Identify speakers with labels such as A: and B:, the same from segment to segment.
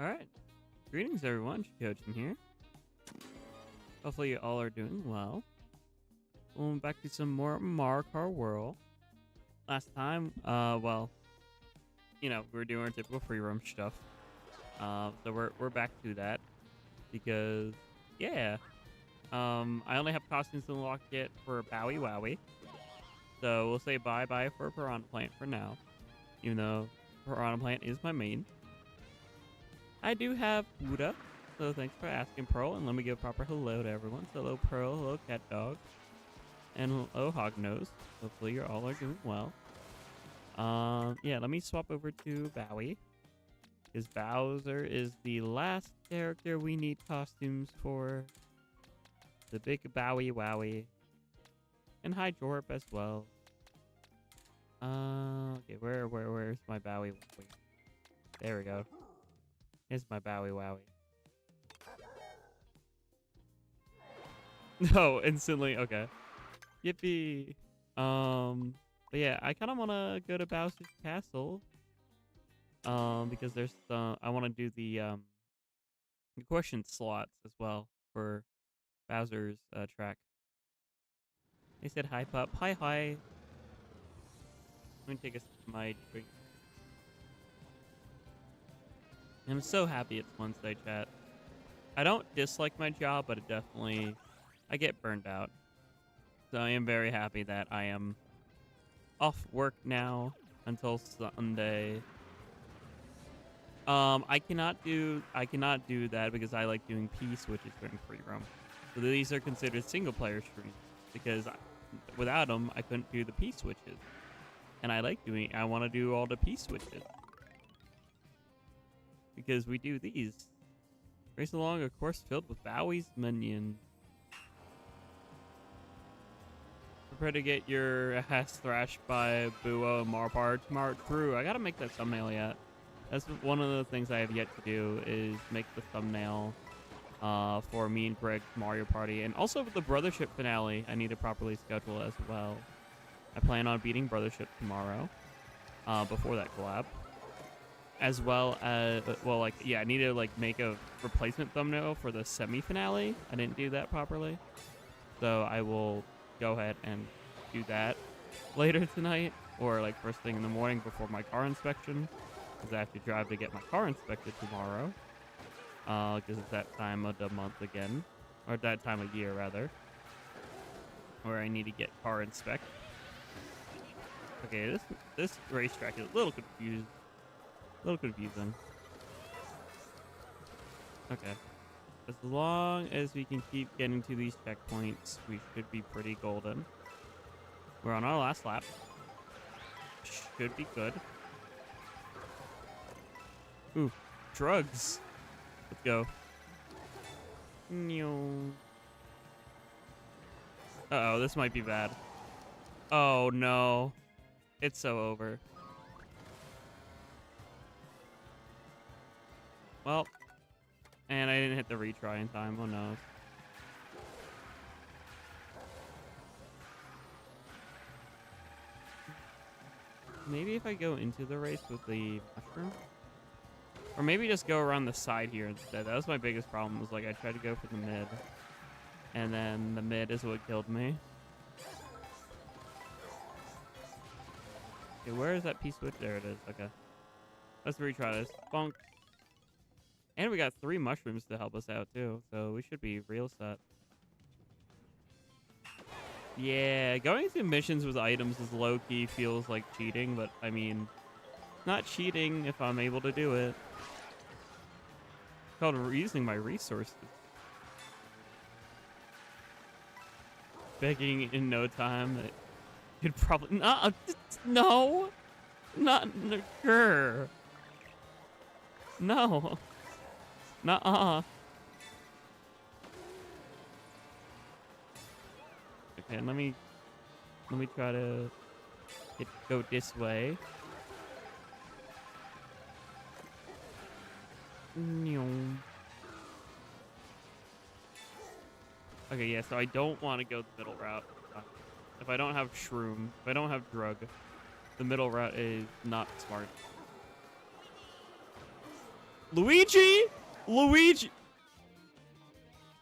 A: All right. Greetings, everyone. Jackogień here. Hopefully, you all are doing well. Going back to some more Mario Kart World. Last time, well, we were doing our typical free roam stuff. So we're back to that because, yeah, I only have costumes unlocked yet for Bowie Wowie. So we'll say bye-bye for Piranha Plant for now, even though Piranha Plant is my main. I do have Buddha, so thanks for asking, Pearl, and let me give a proper hello to everyone. So hello, Pearl, hello, Cat Dog, and hello, Hognose. Hopefully you all are doing well. Yeah, let me swap over to Bowie, because Bowser is the last character we need costumes for. The big Bowie Wowie. And hi, Jorp as well. Okay, where's my Bowie Wowie? There we go. Here's my Bowie Wowie. No, instantly, okay. Yippee. But yeah, I kind of want to go to Bowser's Castle. Because there's I want to do the question slots as well for Bowser's track. They said hi, pup. Hi, hi. Let me take a sip of my drink. I'm so happy it's Wednesday, chat. I don't dislike my job, but I get burned out. So I am very happy that I am off work now until Sunday. I cannot do that because I like doing P switches during free roam. So these are considered single player streams because without them I couldn't do the P switches. And I want to do all the P switches. Because we do these. Race along a course filled with Bowie's minions. Prepare to get your ass thrashed by Buo and Marpar tomorrow. True, I gotta make that thumbnail yet. That's one of the things I have yet to do is make the thumbnail for me and Greg's Mario Party. And also the Brothership finale, I need to properly schedule as well. I plan on beating Brothership tomorrow before that collab. As well as, I need to make a replacement thumbnail for the semi-finale. I didn't do that properly. So I will go ahead and do that later tonight or first thing in the morning before my car inspection. Because I have to drive to get my car inspected tomorrow. Because it's that time of the month again. Or that time of year, rather. Where I need to get car inspected. Okay, this racetrack is a little confused. A little confusing. Okay. As long as we can keep getting to these checkpoints, we should be pretty golden. We're on our last lap. Should be good. Ooh, drugs. Let's go. Uh-oh, this might be bad. Oh, no. It's so over. Well, and I didn't hit the retry in time. Oh, no. Maybe if I go into the race with the mushroom? Or maybe just go around the side here instead. That was my biggest problem, was I tried to go for the mid. And then the mid is what killed me. Okay, where is that P-switch? There it is. Okay. Let's retry this. Bonk. And we got 3 mushrooms to help us out, too. So we should be real set. Yeah, going through missions with items is low-key feels like cheating. But, I mean, not cheating if I'm able to do it. It's called using my resources. Begging in no time. That you'd probably... No! Not... Grr. No. Nuh-uh. Okay, let me try to go this way. Okay, yeah, so I don't want to go the middle route. If I don't have shroom, if I don't have drug, the middle route is not smart. Luigi! Luigi!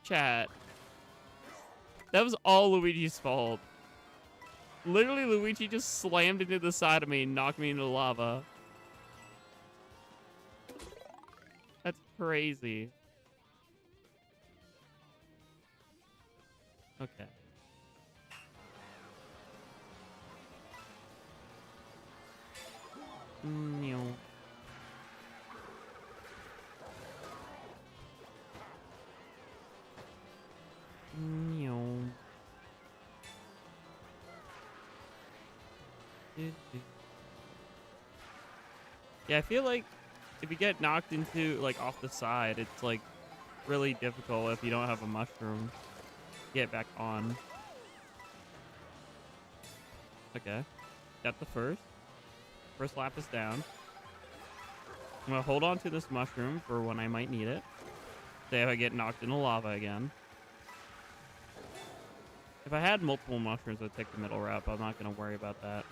A: Chat. That was all Luigi's fault. Literally, Luigi just slammed into the side of me and knocked me into lava. That's crazy. Okay. No. No. Yeah, I feel like if you get knocked into, like, off the side, it's, like, really difficult if you don't have a mushroom to get back on. Okay. Got the first. First lap is down. I'm gonna hold on to this mushroom for when I might need it. Say if I get knocked into lava again. If I had multiple mushrooms, I'd take the middle route, but I'm not gonna worry about that.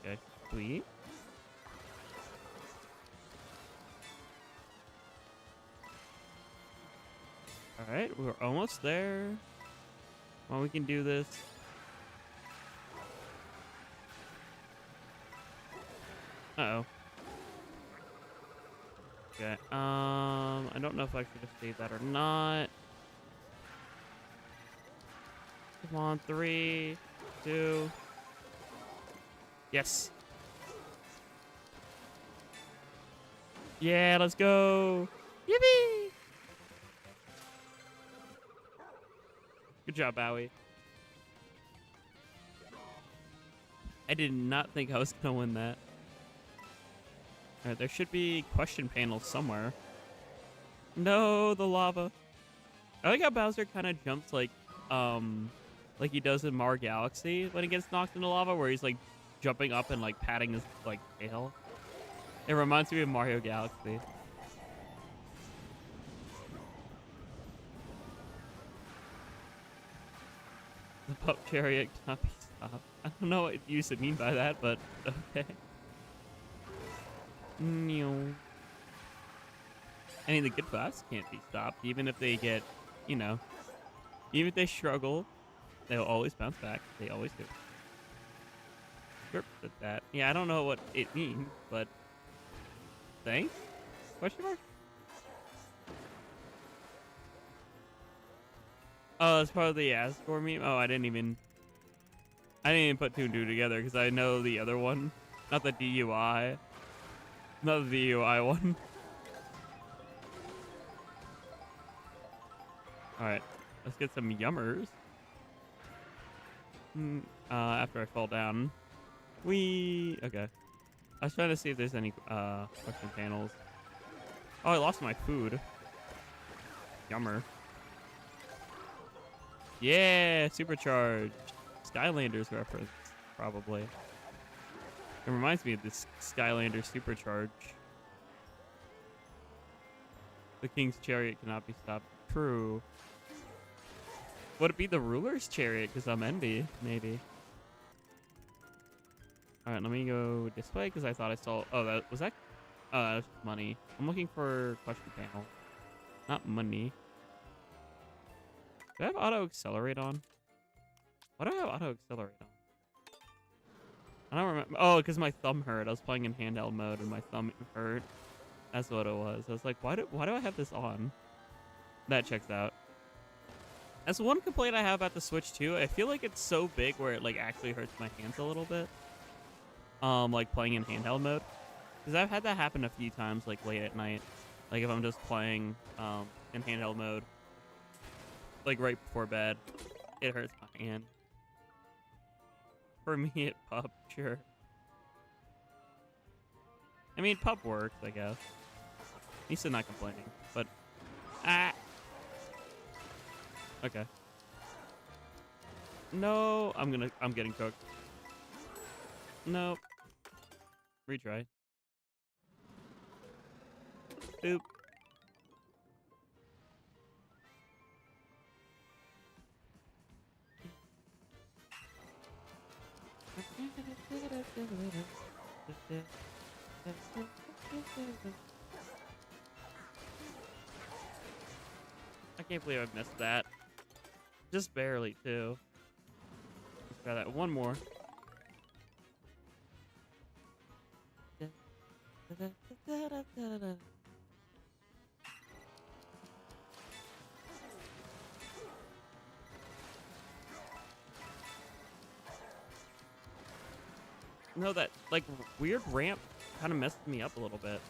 A: Okay, sweet. Alright, we're almost there. Well, we can do this. Uh-oh. Okay, I don't know if I should have saved that or not. Come on, 3, 2. Yes. Yeah, let's go. Yippee! Good job, Bowie. I did not think I was gonna win that. Alright, there should be question panels somewhere. No, the lava. I like how Bowser kind of jumps like he does in Mario Galaxy when he gets knocked into lava, where he's like jumping up and like patting his like tail. It reminds me of Mario Galaxy. The pup chariot cannot be stopped. I don't know what you should mean by that, but okay. No. I mean, the good boss can't be stopped, even if they get, you know, even if they struggle, they'll always bounce back. They always do. Sure, did that. Yeah, I don't know what it means, but thanks? Question mark? Oh, it's part of the Asgore meme? Oh, I didn't even put two and two together because I know the other one. Not the DUI. Not the DUI one. Alright, let's get some yummers. After I fall down. Okay. I was trying to see if there's any question panels. Oh, I lost my food. Yummer. Yeah, supercharged. Skylanders reference, probably. It reminds me of this Skylander supercharge. The king's chariot cannot be stopped. True. Would it be the ruler's chariot? Because I'm envy, maybe. Alright, let me go this way because I thought I saw... Oh, that was that... Oh, that was money. I'm looking for question panel. Not money. Do I have auto accelerate on? Why do I have auto accelerate on? I don't remember. Oh, because my thumb hurt. I was playing in handheld mode and my thumb hurt. That's what it was. I was like, why do I have this on? That checks out. That's one complaint I have about the Switch too. I feel like it's so big where it like actually hurts my hands a little bit. Like playing in handheld mode. Because I've had that happen a few times, like late at night. Like if I'm just playing in handheld mode. Like right before bed, it hurts my hand. For me, it pup, sure. I mean, pup works, I guess. He's still not complaining, but okay. No, I'm getting cooked. Nope. Retry. Boop. I can't believe I missed that. Just barely, too. Let's try that one more. No, that like weird ramp kind of messed me up a little bit.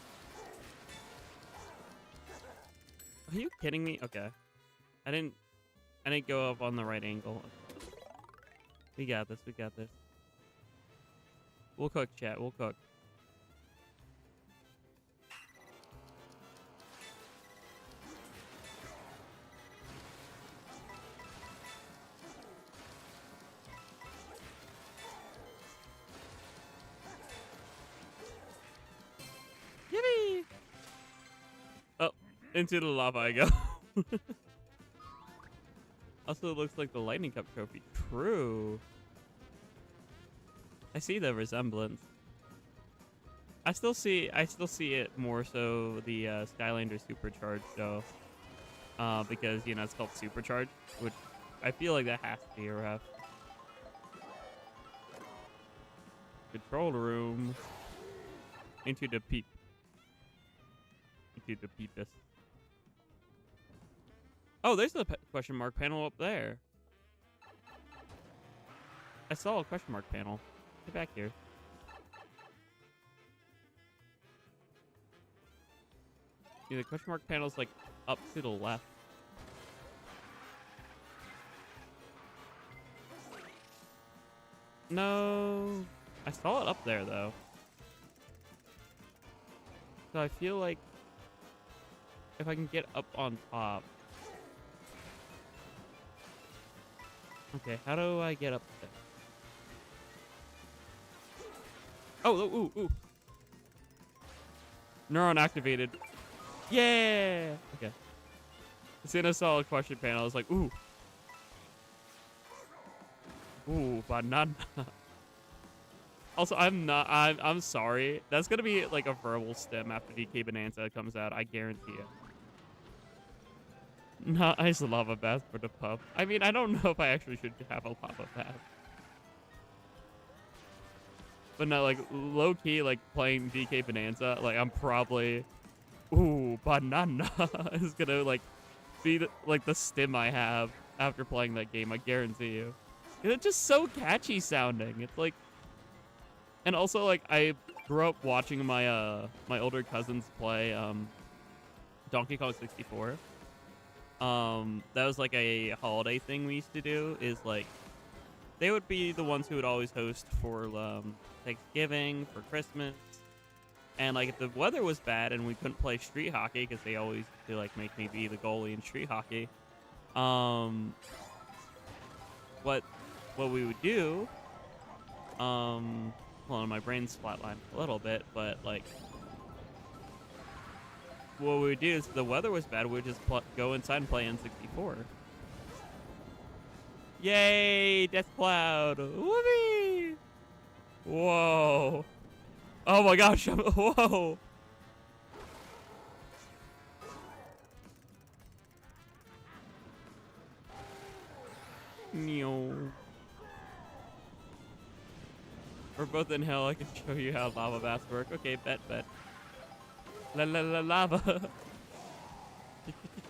A: Are you kidding me? Okay. I didn't go up on the right angle. We got this. We got this. We'll cook, chat. We'll cook. Yippee! Oh, into the lava I go. Also, it looks like the lightning cup trophy. True. I see the resemblance. I still see it more so the Skylander Supercharged though, because you know it's called Supercharged, which I feel like that has to be a ref. Control room. Into the peep. Into the peepus. Oh, there's a question mark panel up there. I saw a question mark panel. Get back here. Yeah, the question mark panel's like up to the left. No. I saw it up there though. So I feel like if I can get up on top. Okay, how do I get up there? Oh, ooh, ooh. Neuron activated. Yeah! Okay. As soon as I saw a question panel, I was like, ooh. Ooh, banana. Also, I'm sorry. That's gonna be like a verbal stem after DK Bonanza comes out, I guarantee it. Nice lava bath for the pup. I mean, I don't know if I actually should have a lava bath. But no, like, low-key, like, playing DK Bonanza, like, I'm probably... Ooh, banana is gonna, like, be, the stim I have after playing that game, I guarantee you. It's just so catchy sounding. It's like... And also, like, I grew up watching my, my older cousins play, Donkey Kong 64. That was like a holiday thing we used to do, is like they would be the ones who would always host for Thanksgiving, for Christmas, and like if the weather was bad and we couldn't play street hockey because they always used to like make me be the goalie in street hockey, what we would do, hold on, my brain's flatlined a little bit, but like what we would do is if the weather was bad, we would just go inside and play N64. Yay, Death Cloud. Whoopee! Whoa. Oh my gosh, whoa. We're both in hell, I can show you how lava baths work. Okay, bet. La la la lava.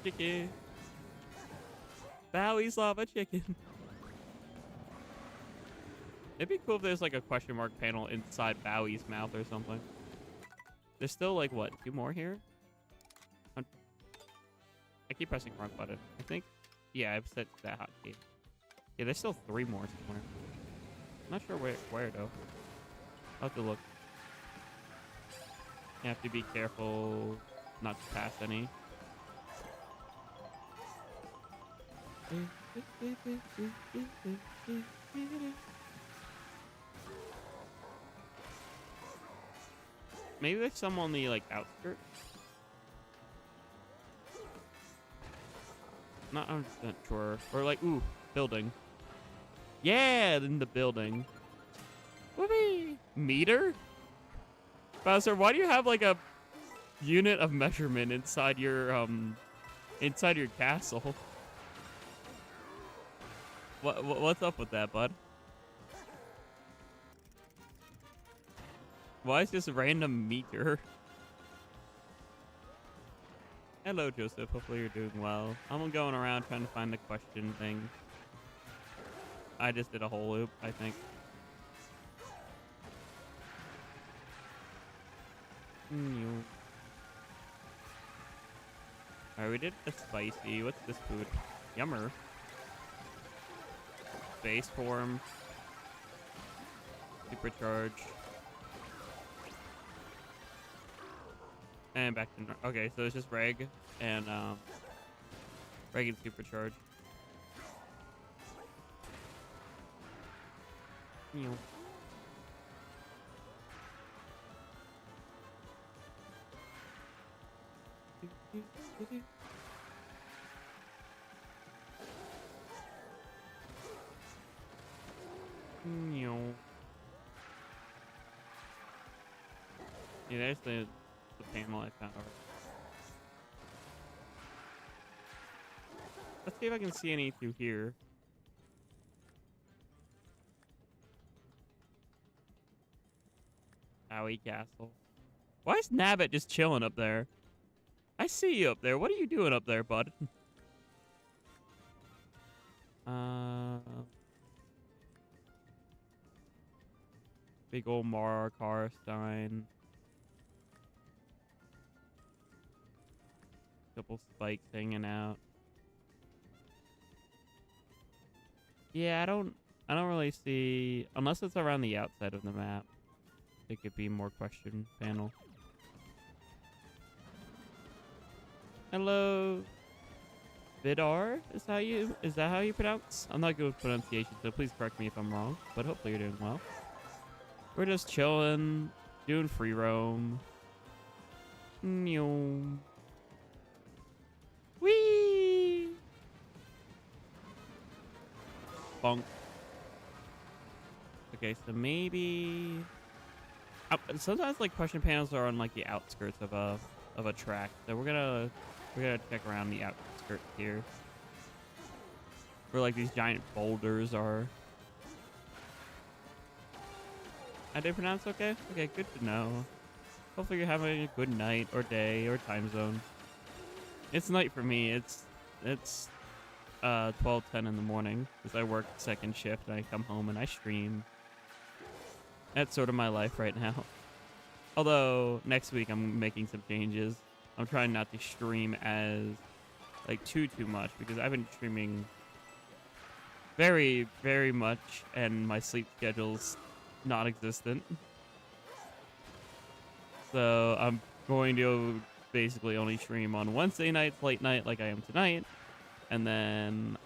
A: Chicken. Bowie's lava chicken. It'd be cool if there's like a question mark panel inside Bowie's mouth or something. There's still like what, 2 more here? I keep pressing wrong button. I think, yeah, I've set that hotkey. Yeah, there's still 3 more somewhere. I'm not sure where though. I'll have to look. You have to be careful not to pass any. Maybe there's some on the like outskirts. Not 100% sure. Or like, ooh, building. Yeah, in the building. Whoopee! Meter? Bowser, why do you have like a unit of measurement inside your castle? What's up with that, bud? Why is this a random meter? Hello, Joseph. Hopefully you're doing well. I'm going around trying to find the question thing. I just did a whole loop, I think. Alright, we did the spicy. What's this food? Yummer. Base form. Supercharge. And back to okay, so it's just reg and reg and supercharge. Yeah, there's the panel I found. Let's see if I can see any through here. Owie Castle. Why is Nabbit just chilling up there? I see you up there. What are you doing up there, bud? Big old Mara Karstein. Couple spikes hanging out. Yeah, I don't really see, unless it's around the outside of the map. It could be more question panel. Hello, Vidar. Is that how you pronounce? I'm not good with pronunciation, so please correct me if I'm wrong. But hopefully you're doing well. We're just chilling, doing free roam. Whee! Bonk. Okay, so maybe sometimes like question panels are on like the outskirts of a track, so we're gonna check around the outskirts here, where like these giant boulders are. I did pronounce okay? Okay, good to know. Hopefully you're having a good night or day or time zone. It's night for me. It's 12:10 in the morning because I work second shift and I come home and I stream. That's sort of my life right now. Although next week I'm making some changes. I'm trying not to stream as like too much because I've been streaming very, very much and my sleep schedule's non-existent. So I'm going to basically only stream on Wednesday nights, late night, like I am tonight, and then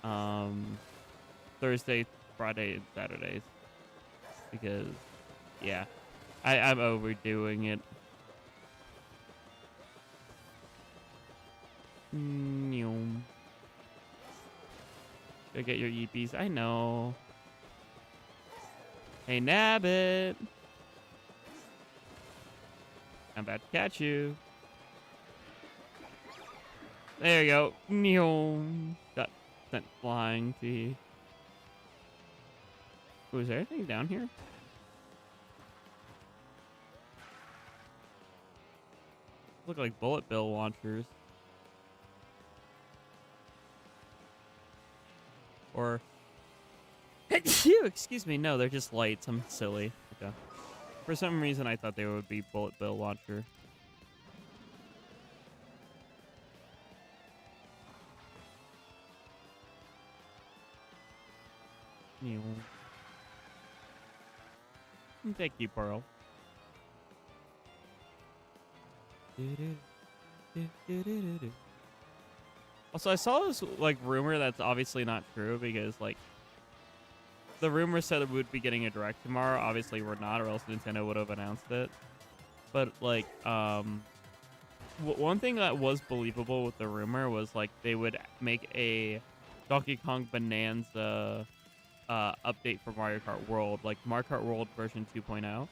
A: Thursday, Friday, and Saturdays. Because, yeah, I'm overdoing it. Go get your EPs. I know. Hey, Nabbit. I'm about to catch you. There you go. Got sent flying to you. Oh, is there anything down here? Look like bullet bill launchers. Or excuse me, no, they're just lights. I'm silly. Okay. For some reason I thought they would be bullet bill launcher. Thank you, Pearl. Also, I saw this like rumor that's obviously not true because like the rumor said it would be getting a direct tomorrow. Obviously, we're not, or else Nintendo would have announced it. But like, one thing that was believable with the rumor was like they would make a Donkey Kong Bonanza update for Mario Kart World, like Mario Kart World version 2.0.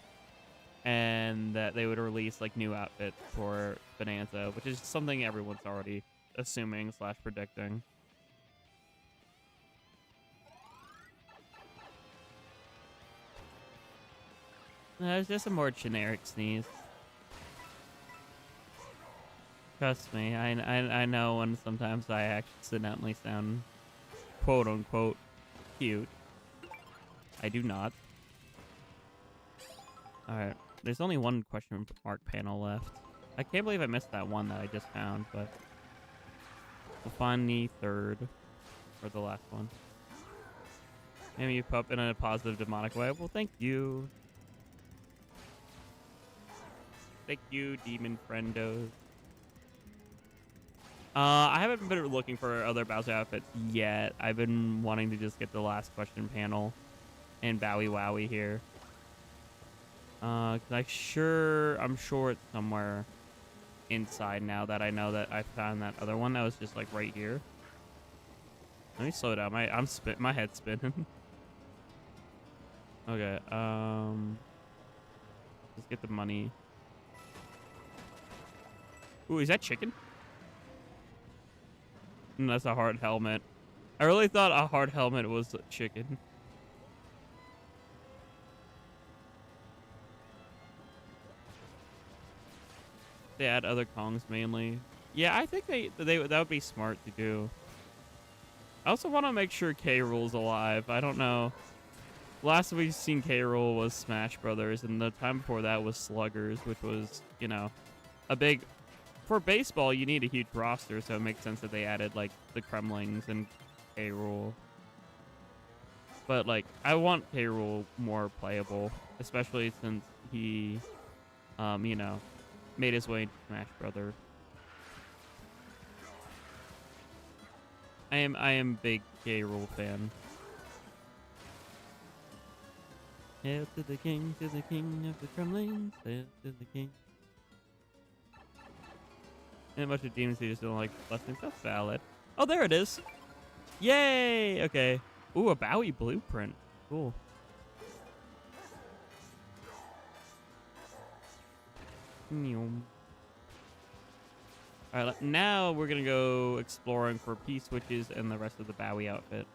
A: and that they would release like new outfits for Bonanza, which is something everyone's already assuming slash predicting. It's just a more generic sneeze. Trust me, I know when sometimes I accidentally sound quote unquote cute. I do not. Alright, there's only one question mark panel left. I can't believe I missed that one that I just found, but we'll find the third, or the last one. Maybe you pop in a positive demonic way. Well, thank you. Thank you, demon friendos. I haven't been looking for other Bowser outfits yet. I've been wanting to just get the last question panel and Bowie Wowie here. 'Cause I'm sure it's somewhere inside now that I know that I found that other one that was just like right here. Let me slow down. My head's spinning. Okay. Let's get the money. Ooh, is that chicken? That's a hard helmet. I really thought a hard helmet was chicken. They add other Kongs mainly. Yeah, I think that would be smart to do. I also want to make sure K. Rool's alive. I don't know. Last we've seen K. Rool was Smash Brothers, and the time before that was Sluggers, which was, you know, a big... For baseball, you need a huge roster, so it makes sense that they added, like, the Kremlings and K. Rool. But, like, I want K. Rool more playable, especially since he, you know, made his way into Smash Brothers. I am big K. Rool fan. Hail to the king of the Kremlings, hail to the king. And a bunch of demons who just don't like blessings. That's valid. Oh, there it is. Yay! Okay. Ooh, a Bowie blueprint. Cool. Alright, now we're gonna go exploring for P-switches and the rest of the Bowie outfit.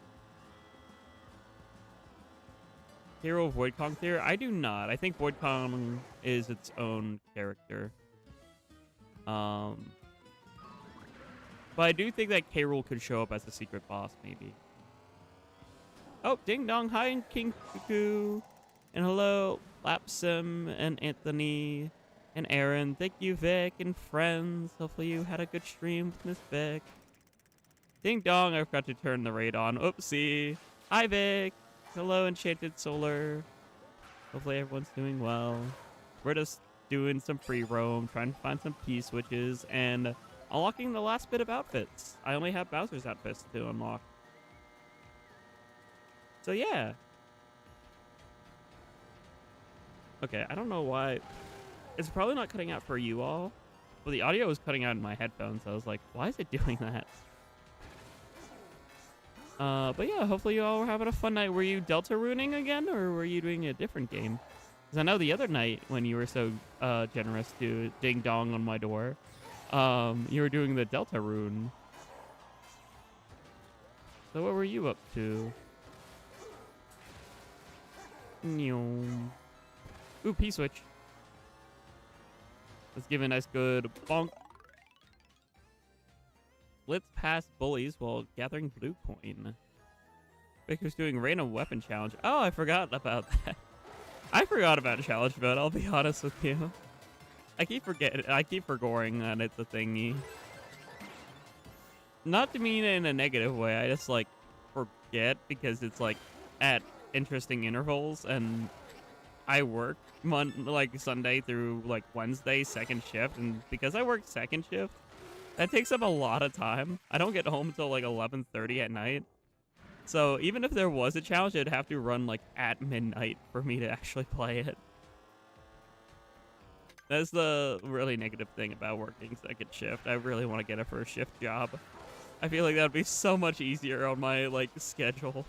A: Hero of Void Kong here? I do not. I think Void Kong is its own character. But I do think that K. Rool could show up as a secret boss, maybe. Oh, ding dong, hi, King Cuckoo. And hello, Lapsim and Anthony and Aaron. Thank you, Vic and friends. Hopefully you had a good stream with Miss Vic. Ding dong, I forgot to turn the raid on. Oopsie. Hi, Vic. Hello, Enchanted Solar. Hopefully everyone's doing well. We're just doing some free roam, trying to find some P-switches, and unlocking the last bit of outfits. I only have Bowser's outfits to unlock. So yeah. Okay, I don't know why. It's probably not cutting out for you all. But the audio was cutting out in my headphones. So I was like, why is it doing that? But yeah, hopefully you all were having a fun night. Were you Delta runing again, or were you doing a different game? Because I know the other night when you were so generous to ding dong on my door, you were doing the Delta rune. So what were you up to? Ooh, P-switch. Let's give a nice good bonk. Let's pass bullies while gathering blue coin. Baker's doing random weapon challenge. Oh, I forgot about that. I forgot about challenge mode, I'll be honest with you. I keep forgetting that it's a thingy. Not to mean it in a negative way, I just like forget because it's like at interesting intervals, and I work like Sunday through like Wednesday second shift, and because I work second shift, that takes up a lot of time. I don't get home until like 11:30 at night. So even if there was a challenge, it'd have to run like at midnight for me to actually play it. That's the really negative thing about working second shift. I really want to get a first shift job. I feel like that would be so much easier on my like schedule.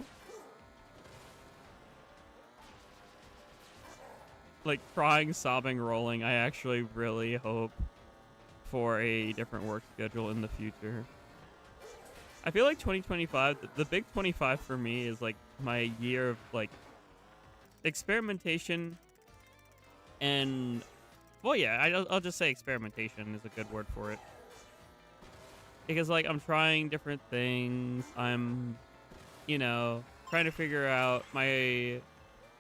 A: like crying, sobbing, rolling. I actually really hope for a different work schedule in the future. I feel like 2025, the big 25 for me is like my year of like experimentation and, well, yeah, I'll just say experimentation is a good word for it. Because like I'm trying different things. I'm, trying to figure out my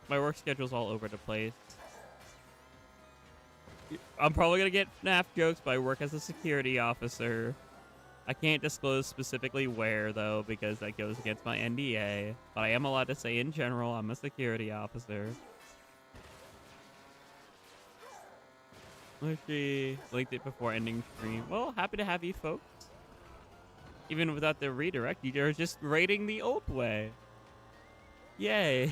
A: work schedule's all over the place. I'm probably gonna get FNAF jokes, but I work as a security officer. I can't disclose specifically where, though, because that goes against my NDA. But I am allowed to say, in general, I'm a security officer. She linked it before ending stream. Well, happy to have you folks. Even without the redirect, you're just rating the old way. Yay.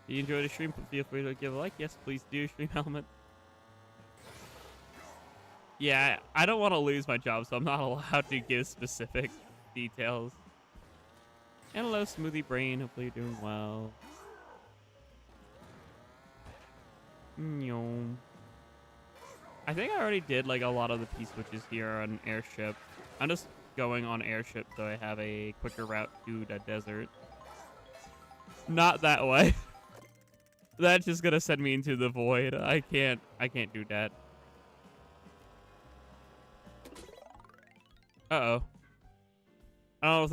A: If you enjoyed the stream, feel free to give a like. Yes, please do, Stream Element. Yeah, I don't want to lose my job, so I'm not allowed to give specific details. And hello, Smoothie Brain. Hopefully you're doing well. I think I already did like a lot of the P-switches here on Airship. I'm just going on Airship so I have a quicker route to the desert. Not that way. That's just gonna send me into the void. I can't do that. Uh-oh. I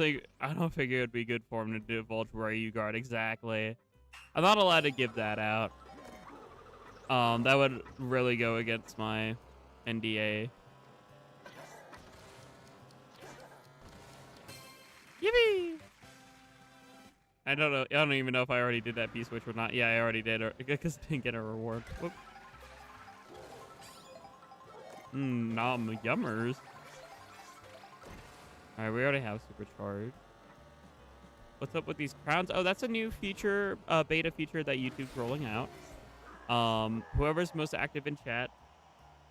A: don't figure it'd be good for him to divulge where you guard exactly. I'm not allowed to give that out. That would really go against my NDA. Yippee! I don't know. I don't even know if I already did that P-switch or not. Yeah, I already did, because I didn't get a reward. Whoop. Nom yummers. Alright, we already have supercharge. What's up with these crowns? Oh, that's a new feature, beta feature that YouTube's rolling out. Whoever's most active in chat,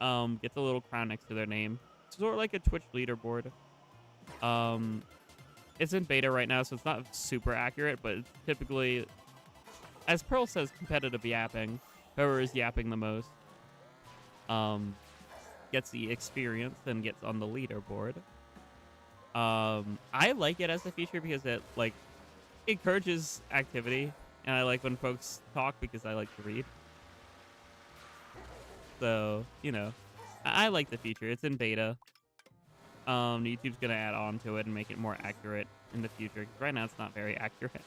A: gets a little crown next to their name. It's sort of like a Twitch leaderboard. It's in beta right now, so it's not super accurate, but it's typically, as Pearl says, competitive yapping. Whoever is yapping the most, gets the experience and gets on the leaderboard. I like it as a feature because it, like, encourages activity, and I like when folks talk because I like to read. So, I like the feature. It's in beta. YouTube's gonna add on to it and make it more accurate in the future. 'Cause right now it's not very accurate.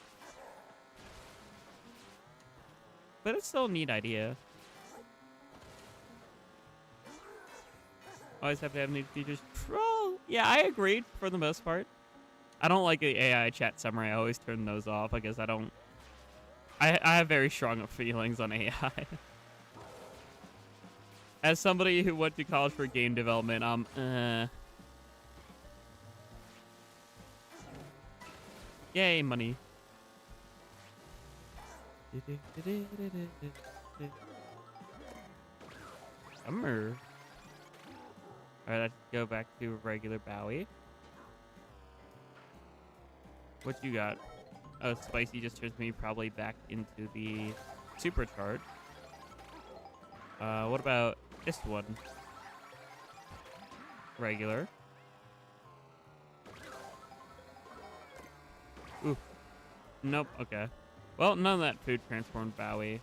A: But it's still a neat idea. Always have to have new features. Troll! Yeah, I agree for the most part. I don't like the AI chat summary. I always turn those off because I don't... I have very strong feelings on AI. As somebody who went to college for game development, Yay, money. Summer. Alright, let's go back to regular Bowie. What you got? Oh, Spicy just turns me probably back into the supercharge. What about this one? Regular. Ooh. Nope, okay. Well, none of that food transformed Bowie.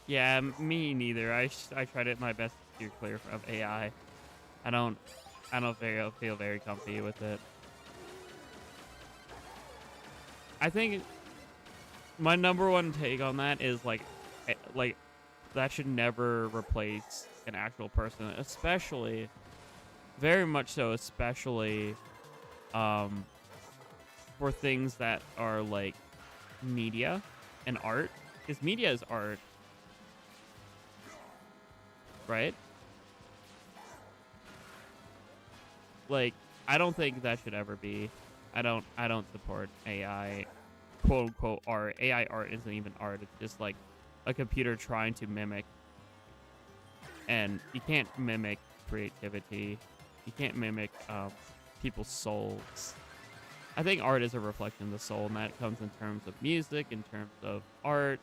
A: Yeah, me neither. I tried it my best to steer clear of AI. I don't feel very comfy with it. I think my number one take on that is like that should never replace an actual person, especially, very much so, especially for things that are like media and art, because media is art, right? Like, I don't think that should ever be. I don't support AI, quote unquote art. AI art isn't even art. It's just like a computer trying to mimic. And you can't mimic creativity. You can't mimic people's souls. I think art is a reflection of the soul, and that comes in terms of music, in terms of art,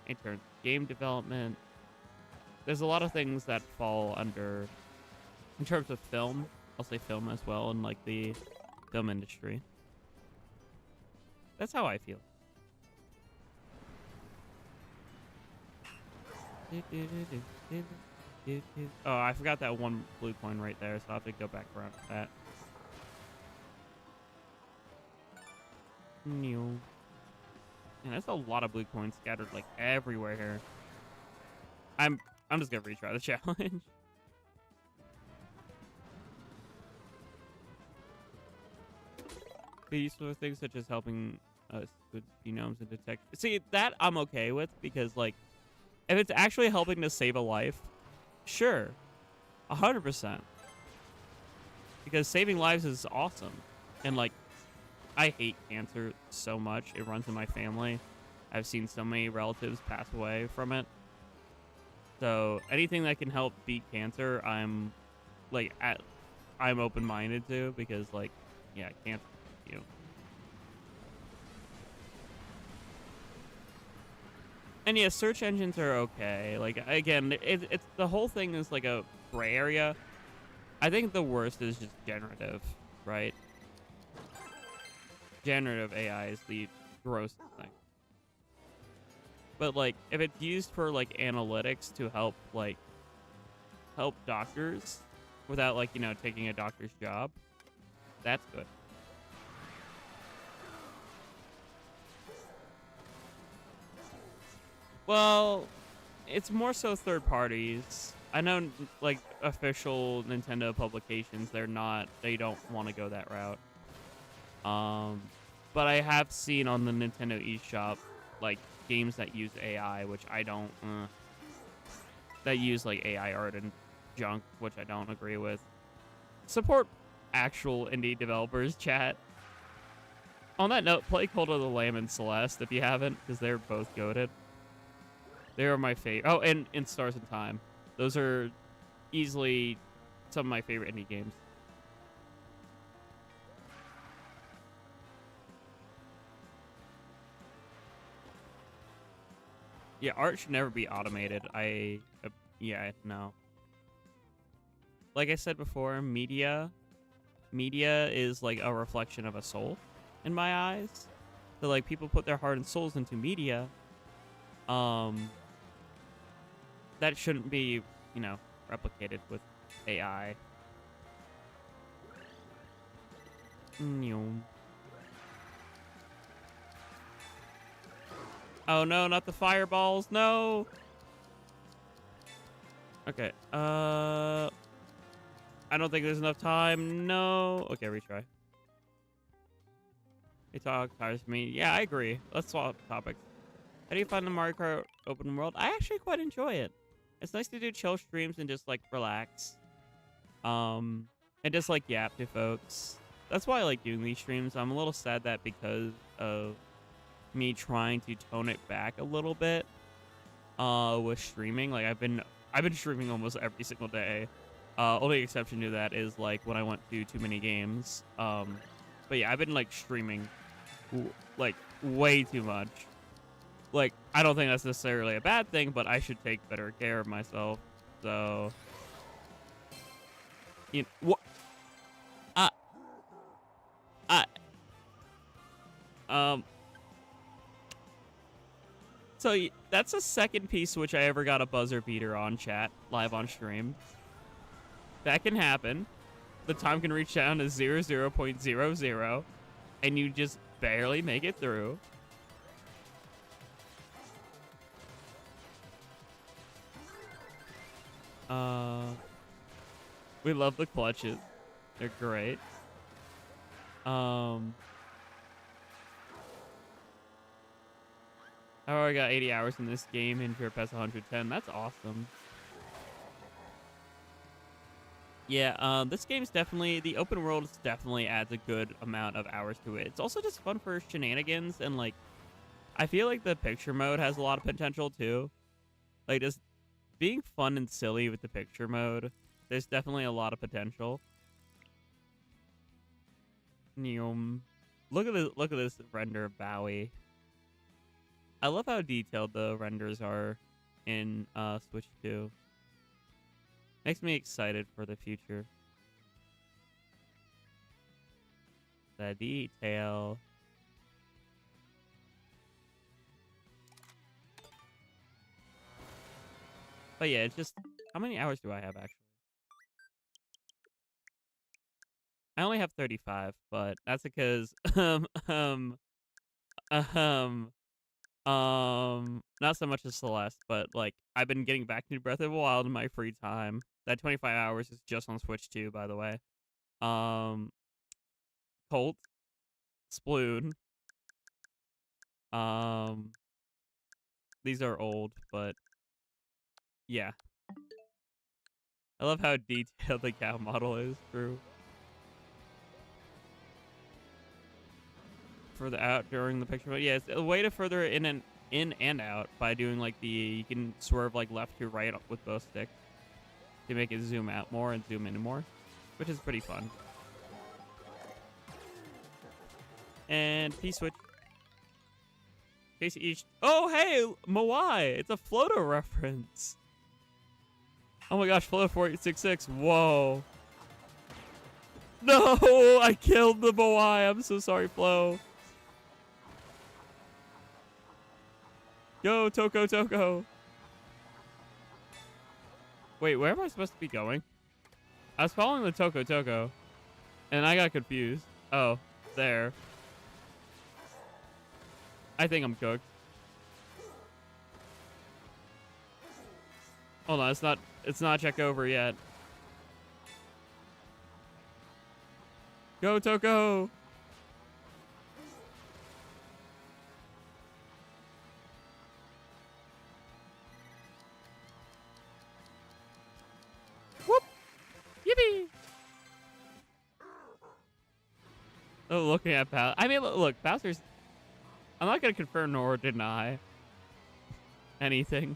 A: in terms of game development. There's a lot of things that fall under, in terms of film, I'll say film as well, in like the film industry. That's how I feel. Oh, I forgot that one blue coin right there, so I'll have to go back around to that. Man, that's a lot of blue coins scattered like everywhere here. I'm just gonna retry the challenge. Be useful for things such as helping us with genomes and detect. See, that I'm okay with, because like, if it's actually helping to save a life, sure, 100%. Because saving lives is awesome, and like, I hate cancer so much. It runs in my family. I've seen so many relatives pass away from it. So anything that can help beat cancer, I'm like, I'm open-minded to, because like, yeah, cancer, you know. And yeah, search engines are okay. Like, again, it's the whole thing is like a gray area. I think the worst is just generative, right? Generative AI is the grossest thing. But like, if it's used for like analytics to help doctors without like, you know, taking a doctor's job, that's good. Well, it's more so third parties. I know like official Nintendo publications, they don't want to go that route. But I have seen on the Nintendo eShop, like, games that use AI, which I don't, that use, like, AI art and junk, which I don't agree with. Support actual indie developers, chat. On that note, play Cult of the Lamb and Celeste if you haven't, because they're both goated. They are my favorite. Oh, and Stars in Time. Those are easily some of my favorite indie games. Yeah, art should never be automated. Yeah, no. Like I said before, media is like a reflection of a soul in my eyes. So like, people put their heart and souls into media. That shouldn't be, you know, replicated with AI. Oh no, not the fireballs, no! Okay, I don't think there's enough time, no! Okay, retry. They talk tires me. Yeah, I agree. Let's swap topics. How do you find the Mario Kart open world? I actually quite enjoy it. It's nice to do chill streams and just, like, relax. And just, like, yap to folks. That's why I like doing these streams. I'm a little sad that because of me trying to tone it back a little bit with streaming. Like, I've been streaming almost every single day. Only exception to that is like when I went to too many games. But yeah, I've been like streaming like way too much. Like, I don't think that's necessarily a bad thing, but I should take better care of myself. So, you know, what? So that's the second piece which I ever got a buzzer beater on, chat, live on stream. That can happen. The time can reach down to 00.00, and you just barely make it through. We love the clutches. They're great. I already got 80 hours in this game and pure past 110. That's awesome. Yeah, this game's definitely, the open world definitely adds a good amount of hours to it. It's also just fun for shenanigans, and like, I feel like the picture mode has a lot of potential too. Like, just being fun and silly with the picture mode, there's definitely a lot of potential. Look at this. Look at this render of Bowie. I love how detailed the renders are in Switch 2. Makes me excited for the future. The detail. But yeah, it's just, how many hours do I have actually? I only have 35, but that's because um not so much as Celeste, but like I've been getting back to Breath of the Wild in my free time. That 25 hours is just on Switch 2, by the way. Colt, Sploon. These are old, but yeah. I love how detailed the cow model is for the out during the picture. But yeah, it's a way to further in and out by doing like you can swerve like left to right with both sticks to make it zoom out more and zoom in more, which is pretty fun. And P-switch. Oh, hey, Moai. It's a Floato reference. Oh my gosh, Floato 4866. Whoa. No, I killed the Moai. I'm so sorry, Flo. Yo, Toko. Wait, where am I supposed to be going? I was following the Toko, and I got confused. Oh, there. I think I'm cooked. Hold on, it's not check over yet. Go, Toko! Whoop! Yippee! Oh, looking at Bowser. I mean, look, Bowser's... I'm not going to confirm nor deny anything.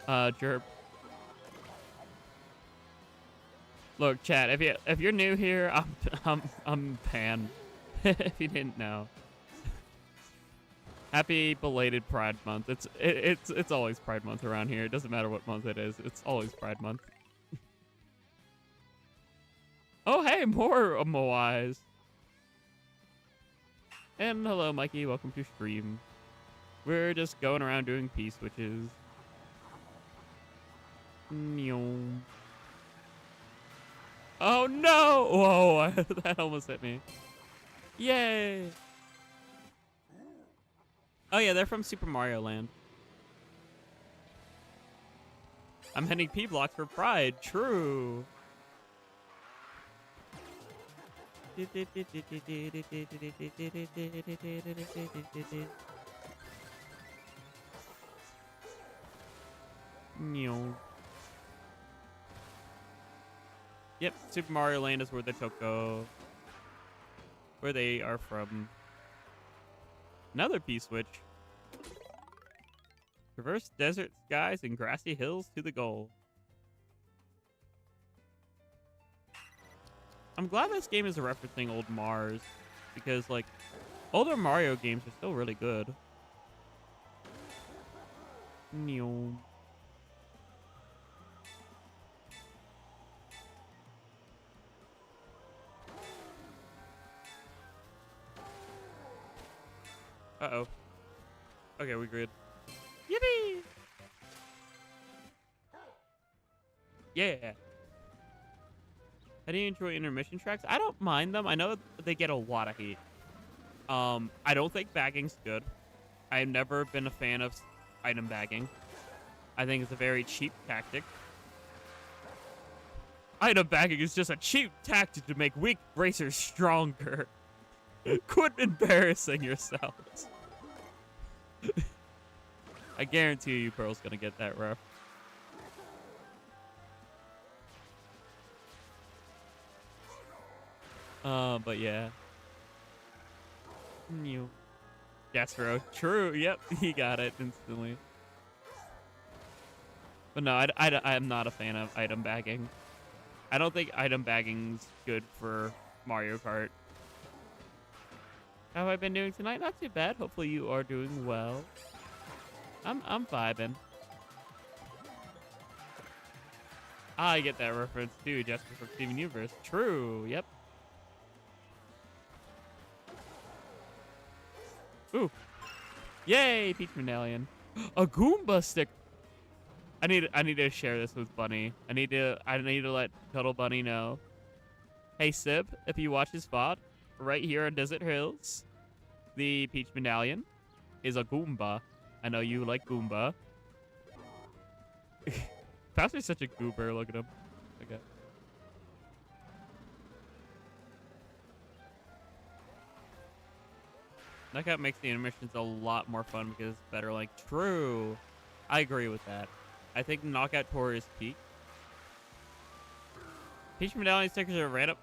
A: Jerp. Look, chat, if you're new here, I'm Pan. If you didn't know. Happy belated Pride Month. It's always Pride Month around here. It doesn't matter what month it is. It's always Pride Month. Oh, hey, more Moais. And hello, Mikey. Welcome to stream. We're just going around doing P-switches. Oh no! Whoa, that almost hit me. Yay! Oh yeah, they're from Super Mario Land. I'm hitting P blocks for Pride. True. Yep, Super Mario Land is where the Toko, where they are from. Another P-switch. Traverse desert skies and grassy hills to the goal. I'm glad this game is referencing old Mars, because like older Mario games are still really good. Uh-oh. Okay, we're good. Yippee! Yeah. How do you enjoy intermission tracks? I don't mind them. I know they get a lot of hate. I don't think bagging's good. I've never been a fan of item bagging. I think it's a very cheap tactic. Item bagging is just a cheap tactic to make weak racers stronger. Quit embarrassing yourselves. I guarantee you Pearl's gonna get that ref. But yeah. New. Gastro. True. Yep. He got it instantly. But no, I'm not a fan of item bagging. I don't think item bagging's good for Mario Kart. How have I been doing tonight? Not too bad. Hopefully you are doing well. I'm vibing. I get that reference too, Jessica from Steven Universe. True. Yep. Ooh. Yay, Peach Medallion. A Goomba stick. I need to share this with Bunny. I need to let Cuddle Bunny know. Hey Sib, if you watch his VOD, right here in Desert Hills, the Peach Medallion is a Goomba. I know you like Goomba. Pastor's such a goober. Look at him. Okay. Knockout makes the intermissions a lot more fun because it's better. Like, true. I agree with that. I think Knockout Tour is peak. Peach Medallion stickers are random.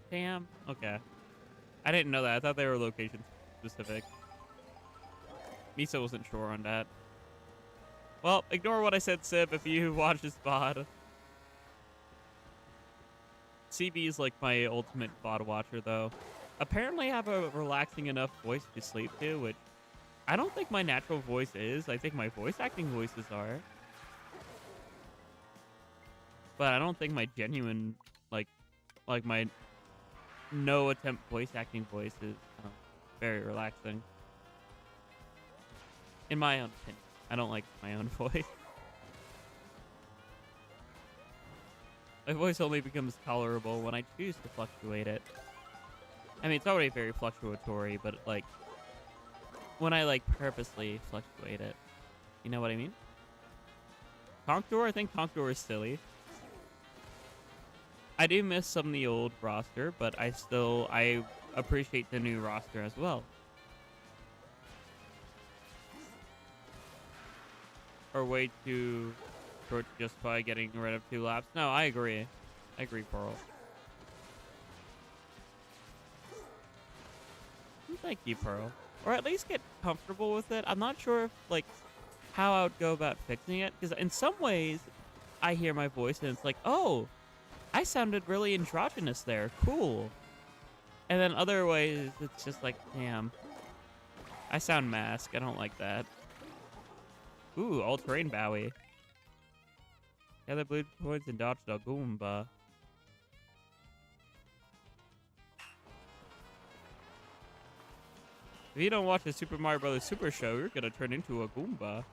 A: Damn. Okay. I didn't know that. I thought they were location specific. Misa wasn't sure on that. Well, ignore what I said, Sib, if you watch this VOD. CB is like my ultimate VOD watcher, though. Apparently I have a relaxing enough voice to sleep to, which I don't think my natural voice is. I think my voice acting voices are. But I don't think my genuine, like my no attempt voice acting voice is very relaxing. In my own opinion. I don't like my own voice. My voice only becomes tolerable when I choose to fluctuate it. I mean, it's already very fluctuatory, but like when I like purposely fluctuate it. You know what I mean? Conqueror, I think Conqueror is silly. I do miss some of the old roster, but I appreciate the new roster as well. Or way too short just by getting rid of 2 laps. No, I agree. I agree, Pearl. Thank you, Pearl. Or at least get comfortable with it. I'm not sure if, like, how I would go about fixing it. Because in some ways, I hear my voice and it's like, oh, I sounded really androgynous there. Cool. And then other ways, it's just like, damn. I sound mask. I don't like that. Ooh, all-terrain Bowie. Gather blue coins and dodge the Goomba. If you don't watch the Super Mario Bros. Super Show, you're gonna turn into a Goomba.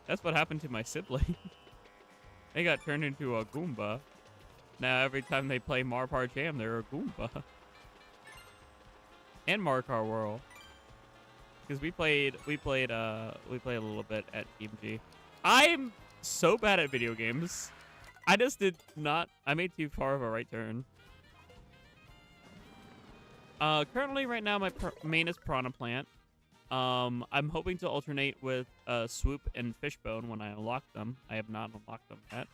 A: That's what happened to my sibling. They got turned into a Goomba. Now every time they play Marpar Jam, they're a Goomba. And Marcar World. Because we played a little bit at Team G. I'm so bad at video games. I just did not. I made too far of a right turn. Currently, right now, my main is Piranha Plant. I'm hoping to alternate with Swoop and Fishbone when I unlock them. I have not unlocked them yet.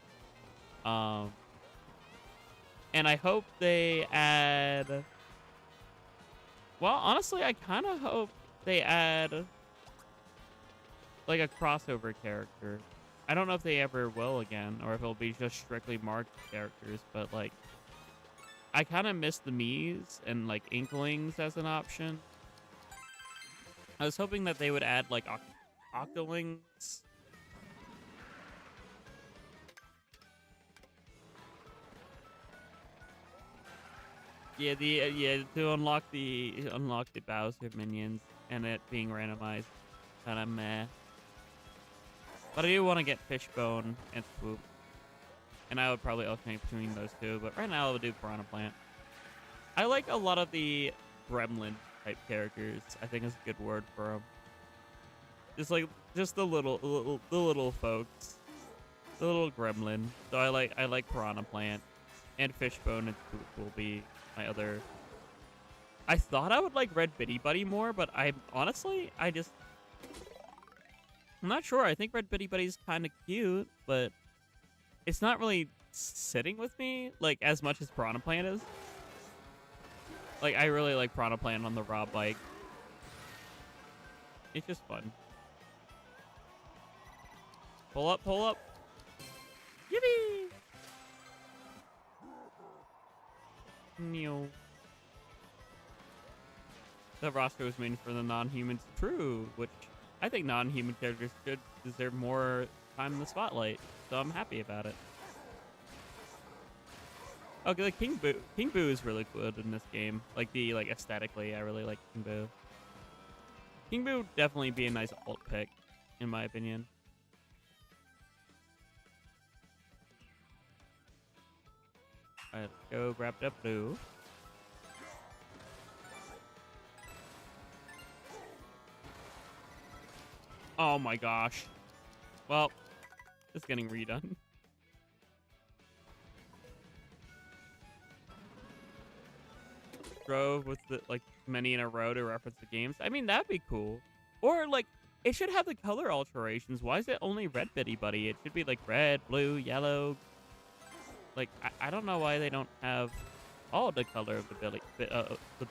A: And I hope they add. Well, honestly, I kind of hope they add like a crossover character. I don't know if they ever will again, or if it'll be just strictly marked characters, but like I kind of miss the Miis and like Inklings as an option. I was hoping that they would add like Octolings. Yeah, to unlock the Bowser minions and it being randomized, kind of meh. But I do want to get Fishbone and Swoop, and I would probably alternate between those two. But right now I would do Piranha Plant. I like a lot of the Gremlin type characters. I think is a good word for them. Just the little folks, the little Gremlin. So I like Piranha Plant, and Fishbone and Swoop will be my other. I thought I would like Red Bitty Buddy more, but I'm not sure. I think Red Bitty Buddy's kind of cute, but it's not really sitting with me like as much as Piranha Plant is. Like I really like Piranha Plant on the Rob bike. It's just fun. Pull up, pull up. Yippee! No. The roster was made for the non-humans. True, which I think non-human characters should deserve more time in the spotlight. So I'm happy about it. Okay, like King Boo. King Boo is really good in this game. Like aesthetically, I really like King Boo. King Boo would definitely be a nice ult pick, in my opinion. Alright, let's go grab that blue. Oh my gosh. Well, it's getting redone. Drove with the many in a row to reference the games. I mean, that'd be cool. Or it should have the color alterations. Why is it only red bitty buddy? It should be like red, blue, yellow. I don't know why they don't have all the color of the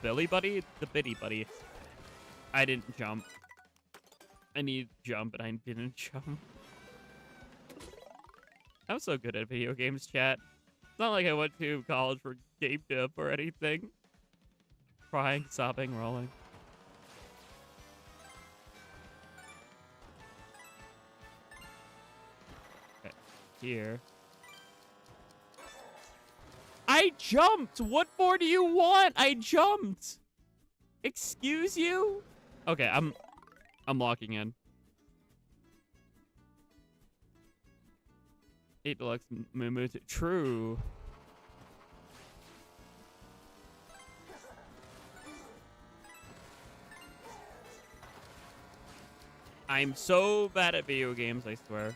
A: billy buddy, the bitty buddy. I didn't jump. I need to jump, and I didn't jump. I'm so good at video games, chat. It's not like I went to college for game dev or anything. Crying, sobbing, rolling. Okay, here. I jumped! What more do you want? I jumped! Excuse you? Okay, I'm locking in. 8 deluxe Moo. True. I'm so bad at video games, I swear.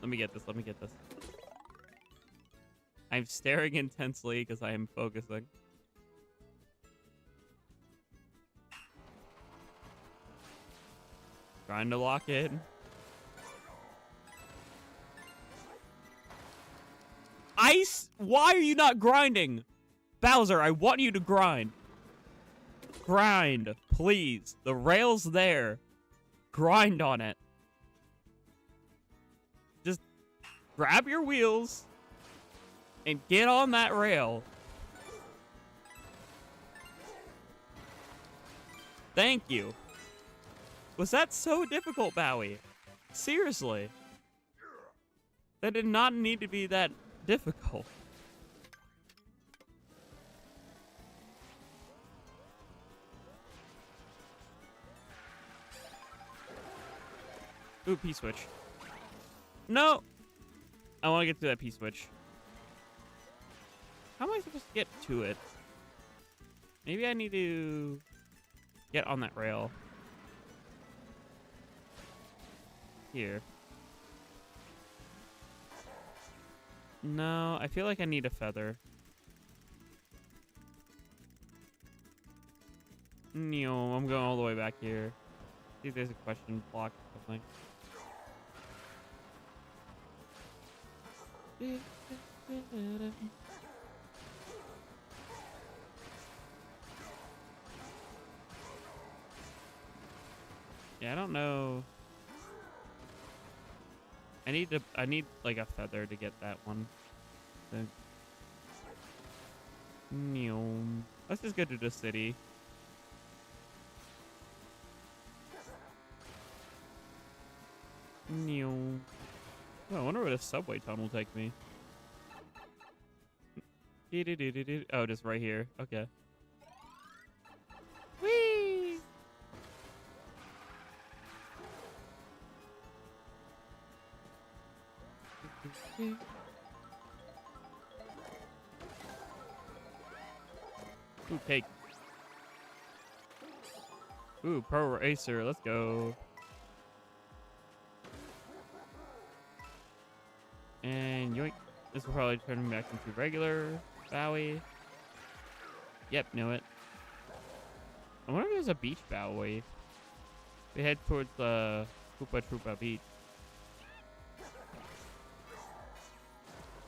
A: Let me get this. Let me get this. I'm staring intensely because I am focusing. Trying to lock in. Why are you not grinding? Bowser, I want you to grind. Grind, please. The rail's there. Grind on it. Just grab your wheels and get on that rail. Thank you. Was that so difficult, Bowie? Seriously. That did not need to be that difficult. Ooh, P-switch. No! I want to get to that P-switch. How am I supposed to get to it? Maybe I need to get on that rail. Here. No, I feel like I need a feather. No, I'm going all the way back here. See if there's a question block or something. Yeah, I don't know. I need like a feather to get that one. So, let's just go to the city. Oh, I wonder where the subway tunnel will take me. Oh, just right here. Okay. Whee! Ooh, cake. Ooh, pro racer. Let's go. And yoink. This will probably turn me back into regular Bowie. Yep, knew it. I wonder if there's a beach Bowie. We head towards the Koopa Troopa beach.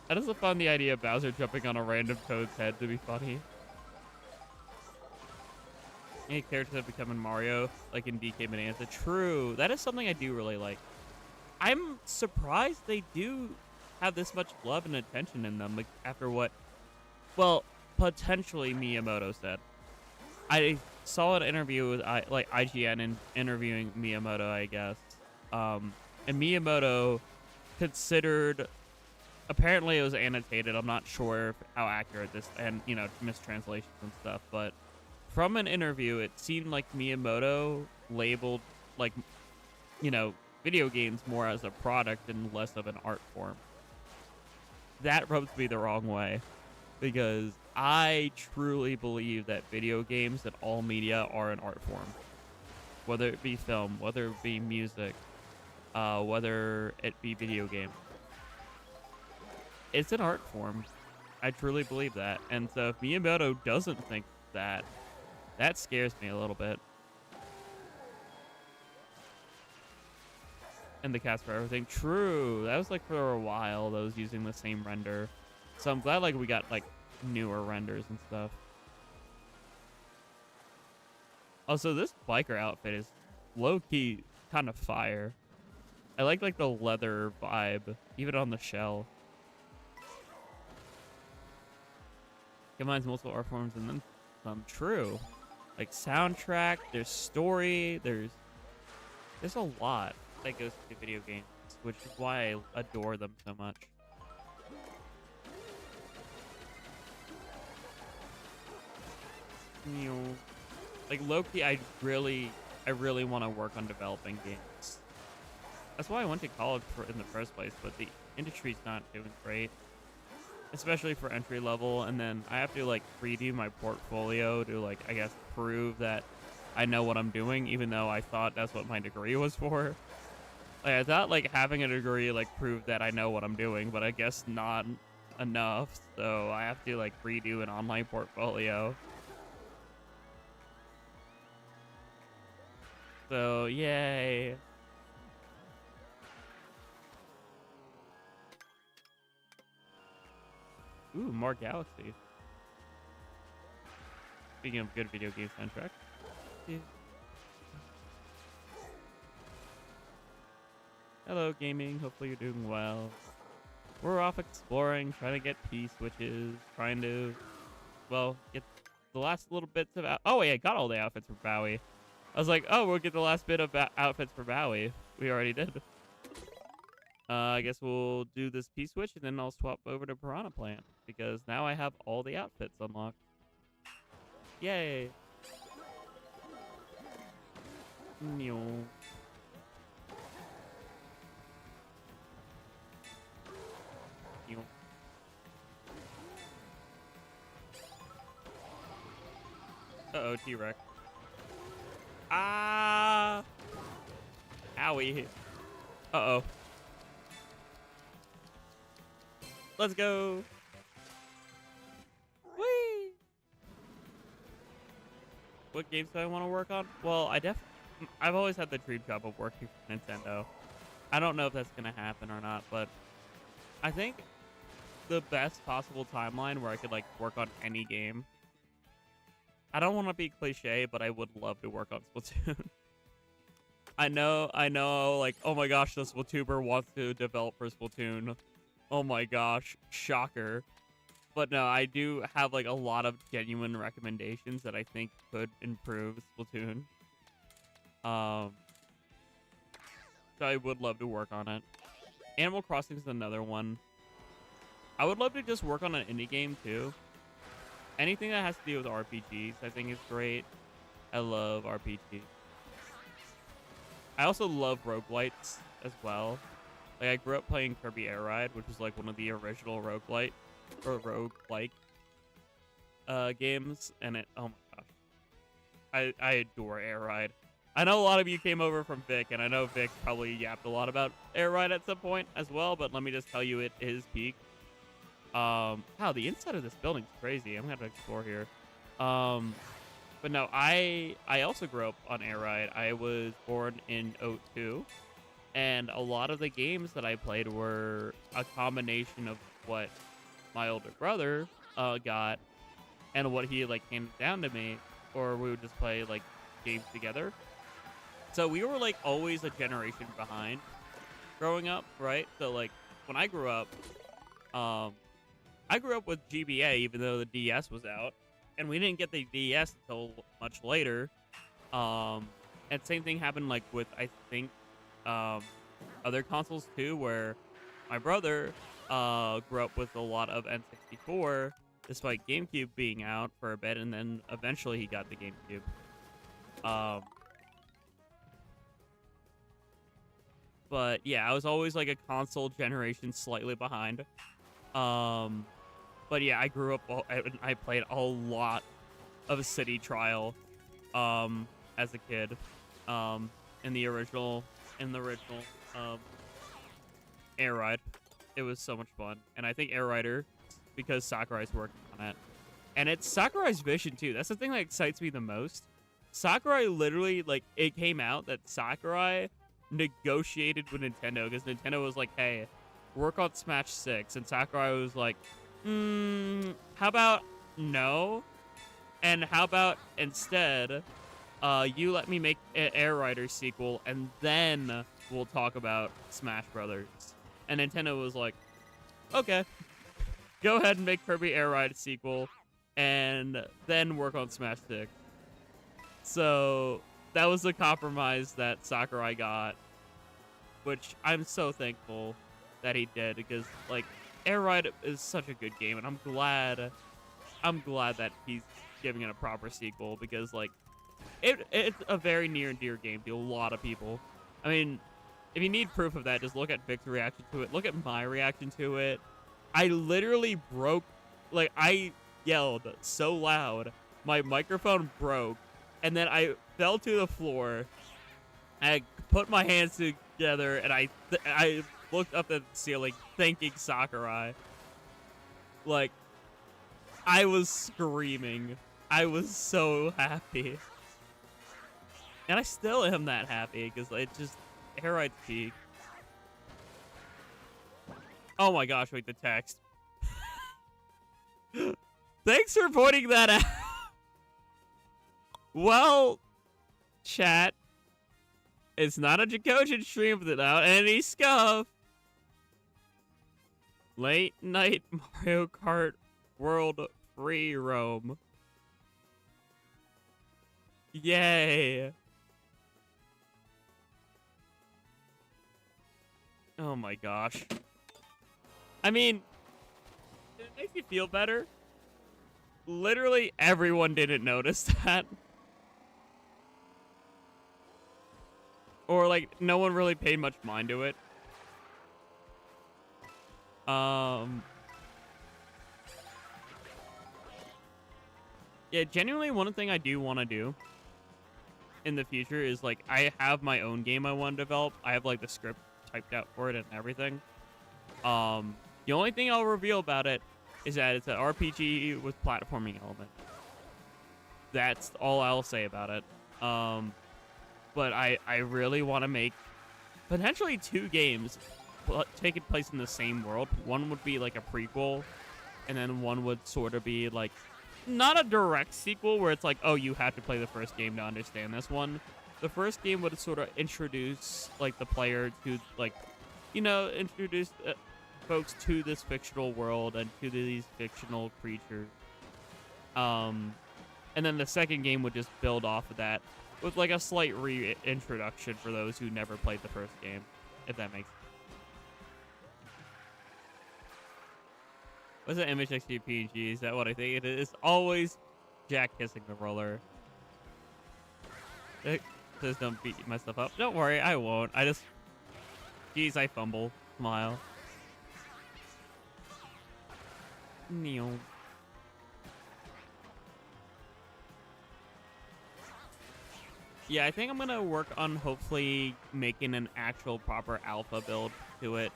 A: I just found the idea of Bowser jumping on a random toad's head to be funny. Any characters have become in Mario, like in DK Bonanza. True. That is something I do really like. I'm surprised they do have this much love and attention in them, like after what, well, potentially Miyamoto said. I saw an interview with like IGN and interviewing Miyamoto, I guess. And Miyamoto considered, apparently it was annotated. I'm not sure how accurate this, and mistranslations and stuff, but from an interview, it seemed like Miyamoto labeled like, video games more as a product and less of an art form. That rubs me the wrong way, because I truly believe that video games and all media are an art form. Whether it be film, whether it be music, whether it be video game. It's an art form. I truly believe that. And so if Miyamoto doesn't think that, that scares me a little bit. And the cast for everything. True. That was like for a while, those using the same render. So I'm glad like we got like newer renders and stuff. Also, this biker outfit is low-key kind of fire. I like the leather vibe, even on the shell. Combines multiple art forms and then some. True. Like soundtrack, there's story, there's a lot that goes to video games, which is why I adore them so much. Like low-key, I really want to work on developing games. That's why I went to college in the first place, but the industry's not doing great, especially for entry level. And then I have to like redo my portfolio to like, I guess, prove that I know what I'm doing, even though I thought that's what my degree was for. Like, I thought like having a degree like proved that I know what I'm doing, but I guess not enough. So I have to like redo an online portfolio. So yay. Ooh, more Galaxy. Speaking of good video game soundtrack. Yeah. Hello, gaming. Hopefully you're doing well. We're off exploring, trying to get P-switches, trying to, well, get the last little bits of... Oh, wait, I got all the outfits for Bowie. I was like, oh, we'll get the last bit of outfits for Bowie. We already did. I guess we'll do this P-switch, and then I'll swap over to Piranha Plant, because now I have all the outfits unlocked. Yay! No. Uh-oh, T-Rex. Ah! Owie. Uh-oh. Let's go. Whee! What games do I want to work on? Well, I've always had the dream job of working for Nintendo. I don't know if that's going to happen or not, but I think the best possible timeline where I could like work on any game. I don't want to be cliche, but I would love to work on Splatoon. I know, like, oh my gosh, the Splatuber wants to develop for Splatoon. Oh my gosh, shocker. But no, I do have like a lot of genuine recommendations that I think could improve Splatoon. So I would love to work on it. Animal Crossing is another one. I would love to just work on an indie game too. Anything that has to do with RPGs, I think is great. I love RPGs. I also love roguelites as well. Like, I grew up playing Kirby Air Ride, which is like one of the original roguelike games, and oh my gosh. I adore Air Ride. I know a lot of you came over from Vic, and I know Vic probably yapped a lot about Air Ride at some point as well, but let me just tell you, it is peak. Wow, the inside of this building is crazy. I'm gonna have to explore here. But no, I also grew up on Air Ride. I was born in '02, and a lot of the games that I played were a combination of what my older brother got and what he like handed down to me, or we would just play like games together. So we were like always a generation behind growing up, right? So like when I grew up, I grew up with GBA even though the DS was out, and we didn't get the DS until much later. And same thing happened like with I think other consoles too, where my brother grew up with a lot of N64 despite GameCube being out for a bit, and then eventually he got the GameCube. But yeah, I was always like a console generation slightly behind. But yeah, I grew up. I played a lot of City Trial, as a kid, in the original, Air Ride. It was so much fun, and I think Air Rider, because Sakurai's working on it, and it's Sakurai's vision too. That's the thing that excites me the most. Sakurai literally, like, it came out that Sakurai negotiated with Nintendo because Nintendo was like, hey, work on Smash 6, and Sakurai was like, how about no, and how about instead you let me make an Air Rider sequel, and then we'll talk about Smash Brothers. And Nintendo was like, okay, go ahead and make Kirby Air Ride sequel, and then work on Smash 6. So that was the compromise that Sakurai got, which I'm so thankful that he did, because like Air Ride is such a good game, and I'm glad that he's giving it a proper sequel, because like it's a very near and dear game to a lot of people. I mean, if you need proof of that, just look at Vic's reaction to it. Look at my reaction to it. I literally broke, like, I yelled so loud, my microphone broke, and then I fell to the floor. I put my hands together, and I looked up at the ceiling, thanking Sakurai. Like, I was screaming. I was so happy. And I still am that happy, because it just, Air Ride's peak. Oh my gosh, wait, the text. Thanks for pointing that out. Well, chat, it's not a Jackogień stream without any scuff. Late night Mario Kart World free roam. Yay. Oh my gosh. I mean, it makes you feel better. Literally everyone didn't notice that. Or like no one really paid much mind to it. Yeah, genuinely one thing I do want to do in the future is like I have my own game I want to develop. I have like the script typed out for it and everything. The only thing I'll reveal about it is that it's an RPG with platforming element. That's all I'll say about it. But I really want to make potentially 2 games taking place in the same world. One would be like a prequel, and then one would sort of be like not a direct sequel where it's like, oh, you have to play the first game to understand this one. The first game would sort of introduce like the player to like, you know, introduce folks to this fictional world and to these fictional creatures. And then the second game would just build off of that with like a slight reintroduction for those who never played the first game, if that makes sense. What's an image XG PNG? Is that what I think it is? Always Jack kissing the roller. It says don't beat myself up. Don't worry, I won't. I just... Jeez, I fumble. Smile. Neo. Yeah, I think I'm gonna work on hopefully making an actual proper alpha build to it.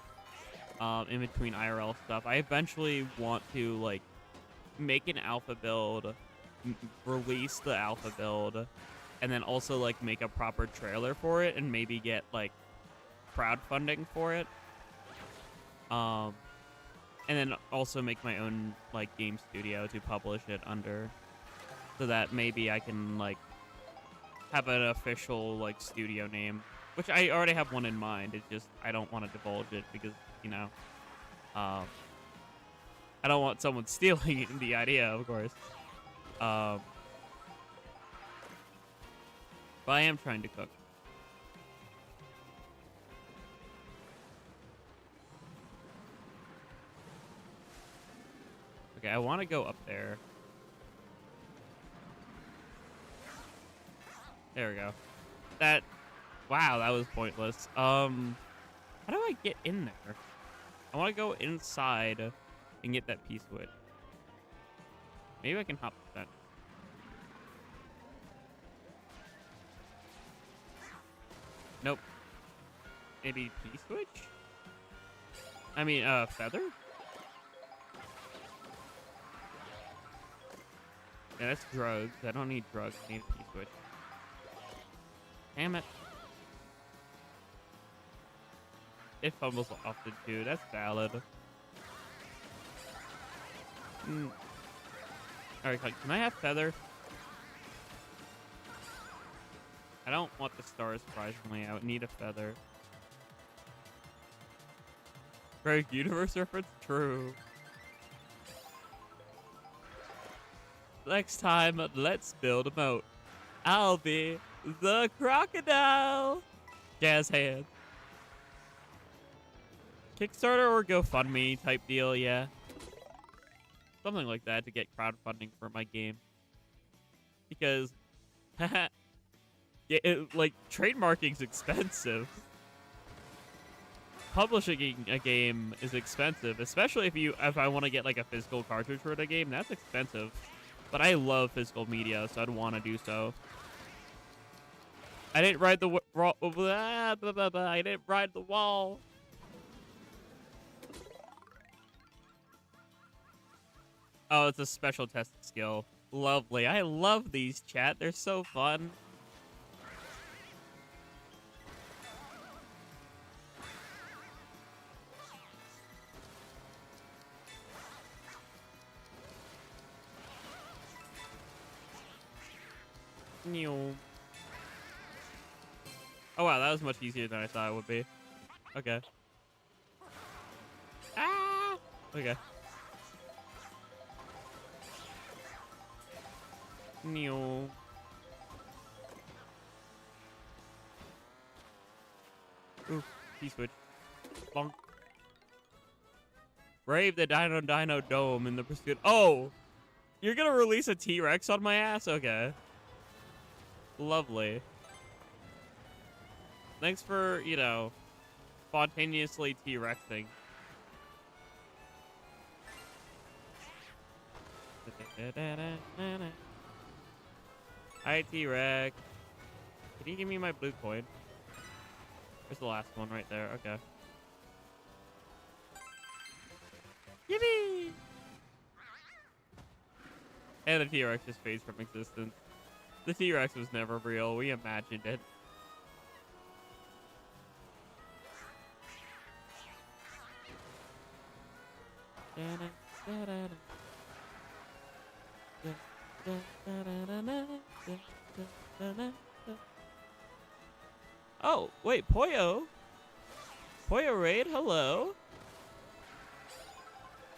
A: In between IRL stuff. I eventually want to like make an alpha build, release the alpha build, and then also like make a proper trailer for it and maybe get like crowdfunding for it. And then also make my own like game studio to publish it under, so that maybe I can like have an official like studio name, which I already have one in mind. It's just I don't want to divulge it because, you know, I don't want someone stealing the idea, of course. But I am trying to cook. Okay, I want to go up there. There we go. Wow, that was pointless. How do I get in there? I want to go inside and get that piece wood. Maybe I can hop the fence. Nope. Maybe P-switch? I mean, feather? Yeah, that's drugs. I don't need drugs. I need a P-switch. Damn it. It fumbles often too. That's valid. Alright, can I have feather? I don't want the star, surprisingly. I would need a feather. Great universe reference? True. Next time, let's build a moat. I'll be the crocodile. Jazz hands. Kickstarter or GoFundMe type deal, yeah. Something like that to get crowdfunding for my game. Because, like, trademarking's expensive. Publishing a game is expensive, especially if I want to get like a physical cartridge for the game. That's expensive. But I love physical media, so I'd want to do so. I didn't ride the I didn't ride the wall. Oh, it's a special test skill. Lovely. I love these, chat. They're so fun. Oh wow, that was much easier than I thought it would be. Okay. Ah! Okay. Ooh, P-switch. Bonk. Brave the Dino Dome in the pursuit. Oh! You're gonna release a T-Rex on my ass? Okay. Lovely. Thanks for, you know, spontaneously T-Rexing. Hi, T-Rex. Can you give me my blue coin? There's the last one right there. Okay. Yippee! And the T-Rex just fades from existence. The T-Rex was never real. We imagined it. Oh, wait, Poyo. Poyo Raid, hello.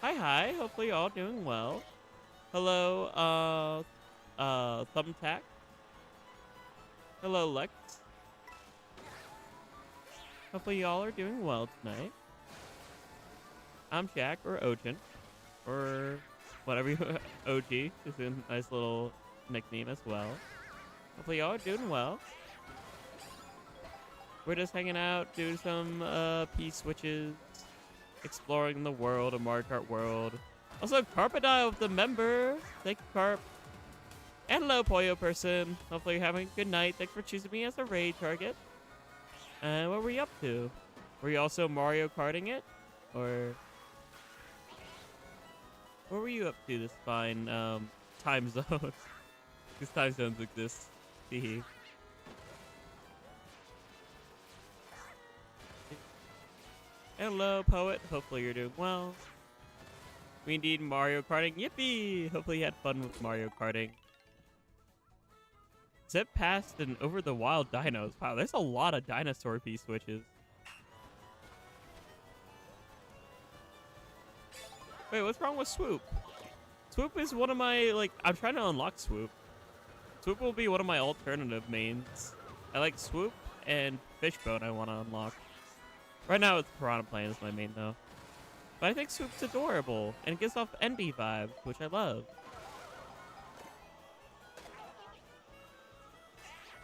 A: Hi. Hopefully you're all doing well. Hello, Thumbtack. Hello, Lex. Hopefully y'all are doing well tonight. I'm Jack, or Ocean, or whatever you... OG is a nice little nickname as well. Hopefully y'all are doing well. We're just hanging out, doing some P-switches, exploring the world, a Mario Kart world. Also, Carpadile with the member. Thank you, Carp. And hello, Poyo person. Hopefully you're having a good night. Thanks for choosing me as a raid target. And what were you up to? Were you also Mario Karting it? Or... what were you up to this fine time zone? These time zones exist. Hehe. Hello, Poet. Hopefully you're doing well. We need Mario Karting. Yippee! Hopefully you had fun with Mario Karting. Zip past and over the wild dinos. Wow, there's a lot of dinosaur P-switches. Wait, what's wrong with Swoop? Swoop is one of my, like, I'm trying to unlock Swoop. Swoop will be one of my alternative mains. I like Swoop and Fishbone I want to unlock. Right now, it's Piranha Plant is my main, though. But I think Swoop's adorable and gives off NB vibes, which I love.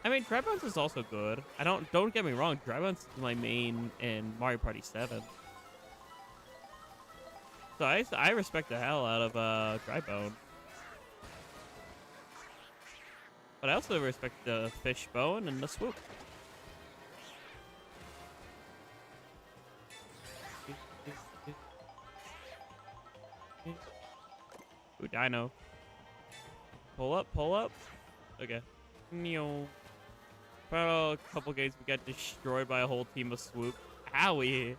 A: I mean, Dry Bones is also good. Don't get me wrong, Dry Bones is my main in Mario Party 7. So I respect the hell out of Dry Bone. But I also respect the Fishbone and the Swoop. Ooh, Dino. Pull up, pull up. Okay. Final couple games we got destroyed by a whole team of Swoop. Owie.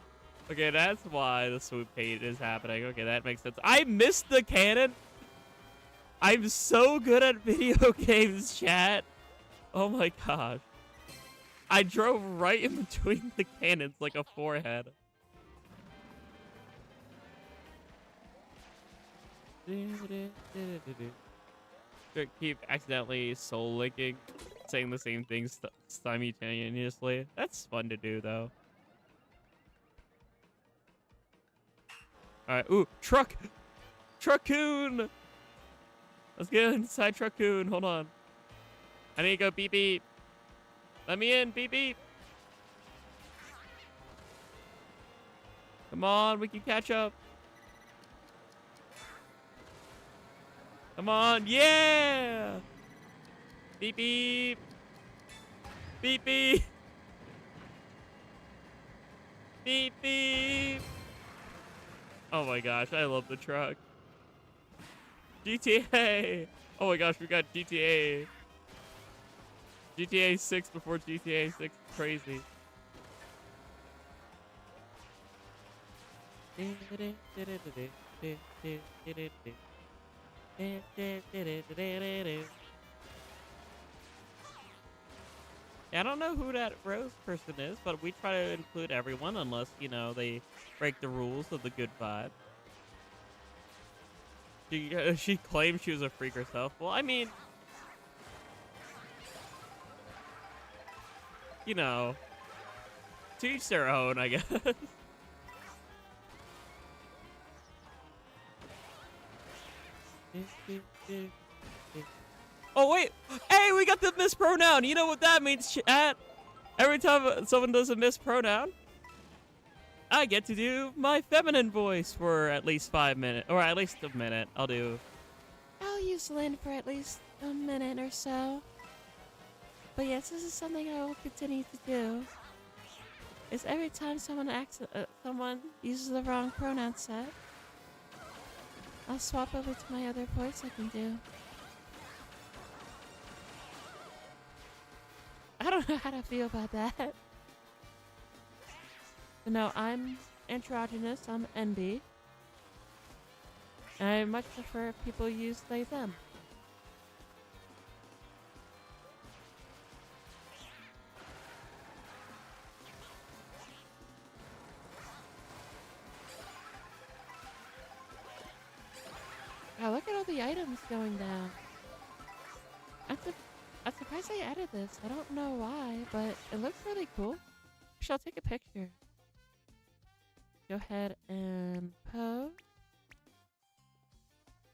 A: Okay, that's why the Swoop hate is happening. Okay, that makes sense. I missed the cannon. I'm so good at video games, chat. Oh my gosh. I drove right in between the cannons like a forehead. Keep accidentally soul linking, saying the same things simultaneously. That's fun to do, though. Alright, ooh, truck! Truckoon! Let's get inside Truckoon, hold on. I need to go beep beep. Let me in, beep beep. Come on, we can catch up. Come on, yeah! Beep beep. Beep beep. Beep beep. Oh my gosh, I love the truck. GTA! Oh my gosh, we got GTA. GTA 6 before GTA 6. Crazy. Yeah, I don't know who that Rose person is, but we try to include everyone unless, you know, they break the rules of the good vibe. She claimed she was a freak herself. Well, I mean, you know, to each their own, I guess. Oh, wait. Hey, we got the mispronoun. You know what that means, chat? Every time someone does a mispronoun, I get to do my feminine voice for at least 5 minutes, or at least a minute. I'll use Lynn for at least a minute or so. But yes, this is something I will continue to do. Is every time someone uses the wrong pronoun set, I'll swap over to my other voice I can do. I don't know how to feel about that. But no, I'm androgynous. I'm NB. And I much prefer if people use they, them. Wow, look at all the items going down. I'm surprised they added this. I don't know why, but it looks really cool. I'll take a picture. Go ahead and pose.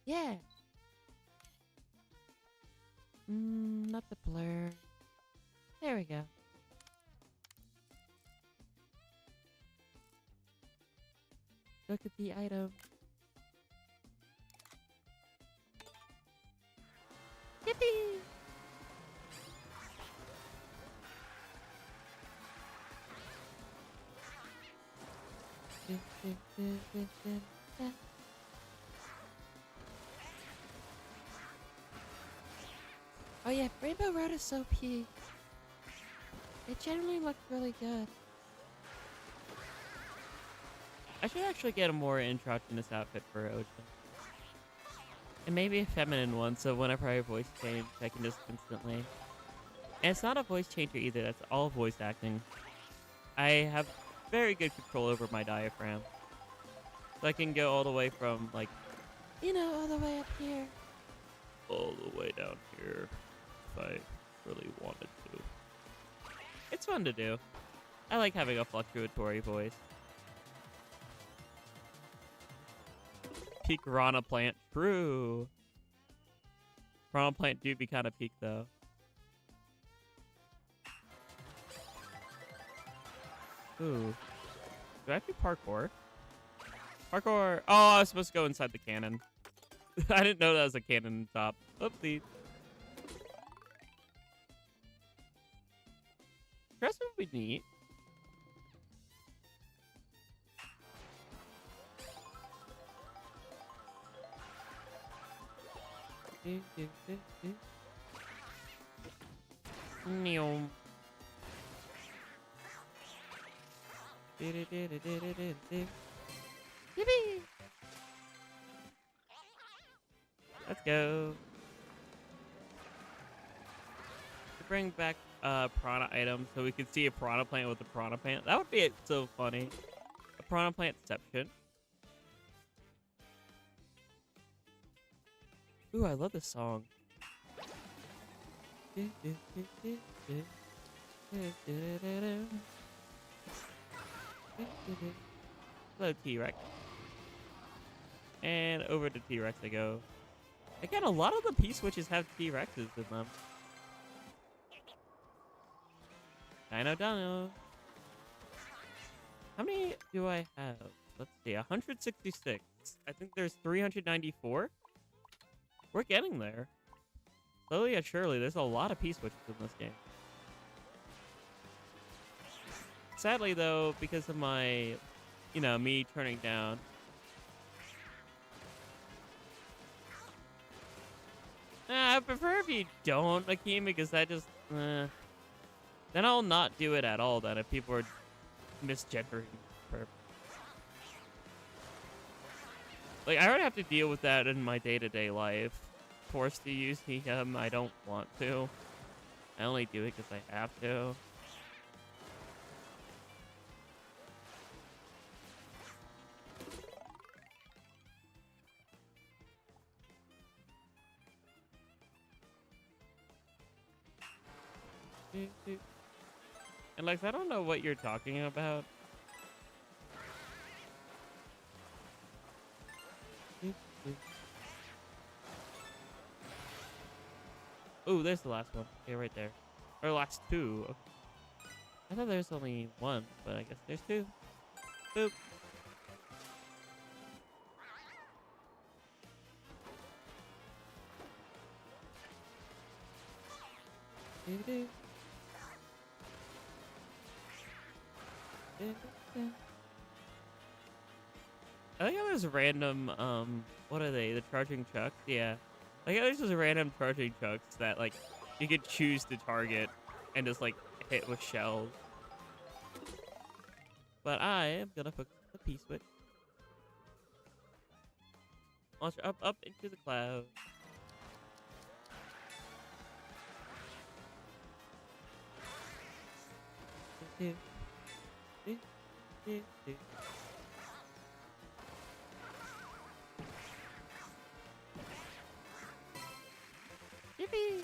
A: Yeah. Not the blur. There we go. Look at the item. Yippee! Oh yeah, Rainbow Road is so peak. It generally looked really good. I should actually get a more androgynous outfit for Ocean. And maybe a feminine one, so whenever I voice change, I can just instantly... And it's not a voice changer either, that's all voice acting. I have very good control over my diaphragm. So I can go all the way from, like, you know, all the way up here. All the way down here. If I really wanted to. It's fun to do. I like having a fluctuatory voice. Peak Piranha Plant. True. Piranha Plant do be kind of peak, though. Ooh. Do I have to do parkour? Parkour. Oh, I was supposed to go inside the cannon. I didn't know that was a cannon top. Oopsie. Dress would be neat. Neom. Yippee! Let's go. To bring back piranha items so we could see a piranha plant with a piranha plant. That would be so funny. A piranha plantception. Ooh, I love this song. Hello, T-Rex. And over to T-Rex I go. Again, a lot of the P-switches have T-Rexes in them. Dino. How many do I have? Let's see, 166. I think there's 394. We're getting there. Slowly yet surely, there's a lot of P-switches in this game. Sadly, though, because of my, you know, me turning down. I prefer if you don't, Akeem, because that just, then I'll not do it at all, then, if people are misgendering. Like, I already have to deal with that in my day-to-day life. Forced to use him, I don't want to. I only do it because I have to. And Lex, I don't know what you're talking about. Ooh, there's the last one. Okay, right there. Or last two. Okay. I thought there was only one, but I guess there's two. Boop. I think there's random, what are they? The charging chucks? Yeah. Like, there's just random charging chucks that, like, you could choose to target and just, like, hit with shells. But I am gonna focus on the P-switch. Launch up into the clouds. Yippee!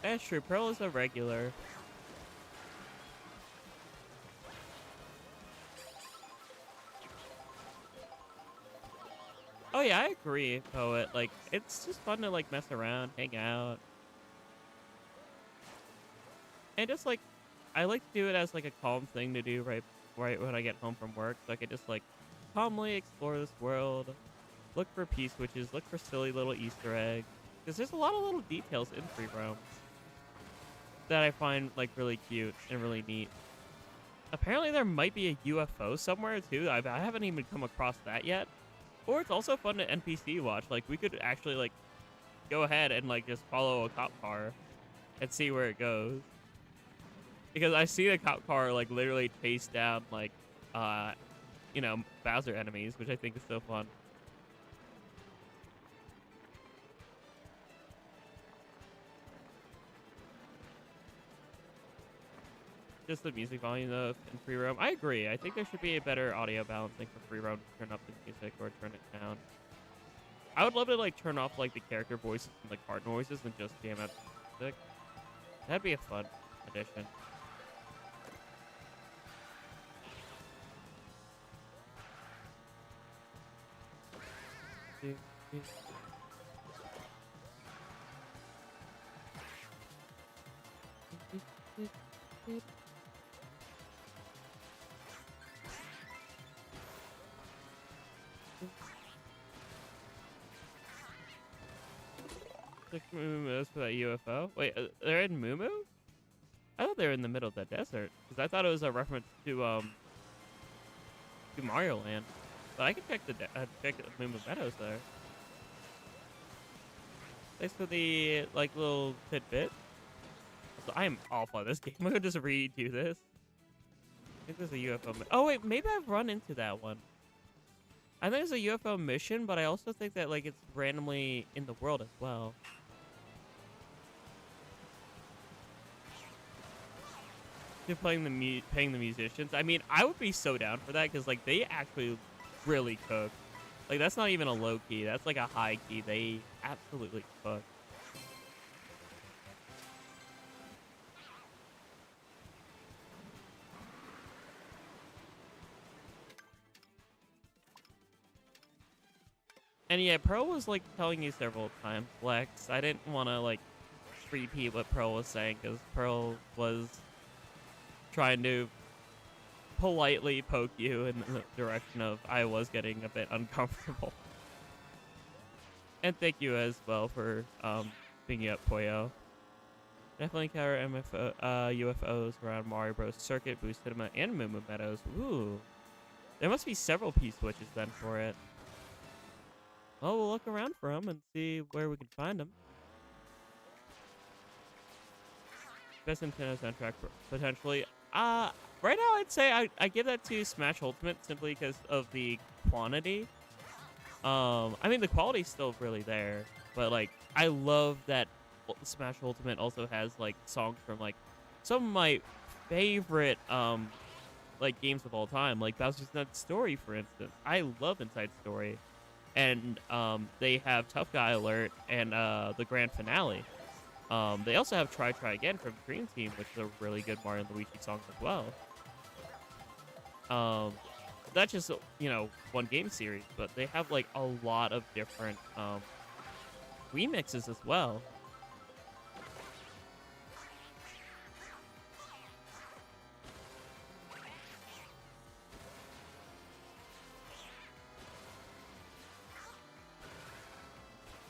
A: That's true. Pearl is a regular. Oh yeah, I agree, Poet. Like, it's just fun to, like, mess around, hang out. And just, like, I like to do it as, like, a calm thing to do right when I get home from work. So I can just, like, calmly explore this world, look for P-switches, look for silly little Easter eggs. Because there's a lot of little details in free roam that I find, like, really cute and really neat. Apparently there might be a UFO somewhere, too. I haven't even come across that yet. Or it's also fun to NPC watch. Like, we could actually, like, go ahead and, like, just follow a cop car and see where it goes. Because I see the cop car, like, literally chase down, like, you know, Bowser enemies, which I think is so fun. just the music volume though in free roam. I agree. I think there should be a better audio balancing for free roam to turn up the music or turn it down. I would love to like turn off like the character voices and the card noises and just jam out the music. That'd be a fun addition. Moo for that UFO. Wait, they're in Moo? I thought they were in the middle of the desert because I thought it was a reference to Mario Land. But I can check the Moo Meadows there. Thanks for the like little tidbit. So I am awful at this game. I'm gonna just redo this. I think there's a UFO. Oh wait, maybe I've run into that one. I think it's a UFO mission, but I also think that like it's randomly in the world as well. You're paying the musicians. I mean, I would be so down for that because like they actually really cook. Like that's not even a low key. That's like a high key. They absolutely cook. And yeah, Pearl was like telling you several times, Lex. I didn't want to like repeat what Pearl was saying because Pearl was trying to politely poke you in the direction of I was getting a bit uncomfortable. And thank you as well for picking up Poyo. Definitely cover UFOs around Mario Bros. Circuit, Boost Cinema, and Moo Meadows. Ooh. There must be several P-switches then for it. Well, we'll look around for them and see where we can find them. Best Nintendo soundtrack, potentially. Right now, I'd say I give that to Smash Ultimate simply because of the quantity. I mean, the quality's still really there, but like, I love that Smash Ultimate also has like songs from like some of my favorite like games of all time, like Bowser's Inside Story, for instance. I love Inside Story, and they have Tough Guy Alert and the grand finale. They also have Try Again from Dream Team, which is a really good Mario and Luigi song as well. That's just, you know, one game series, but they have like a lot of different remixes as well.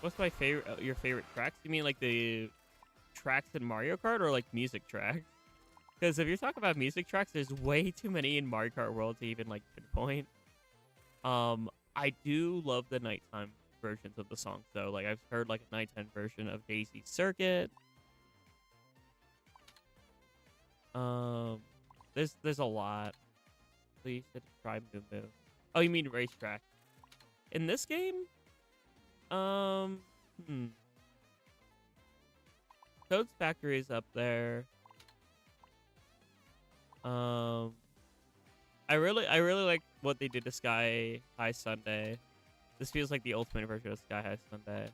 A: What's my favorite? Your favorite tracks? You mean like the tracks in Mario Kart or like music tracks? Because if you're talking about music tracks, there's way too many in Mario Kart World to even like pinpoint. I do love the nighttime versions of the songs though. Like I've heard like a nighttime version of Daisy Circuit. There's a lot. Please try Moo Moo. Oh, you mean Racetrack? In this game, Toad's Factory is up there. I really like what they did to Sky High Sunday. This feels like the ultimate version of Sky High Sunday.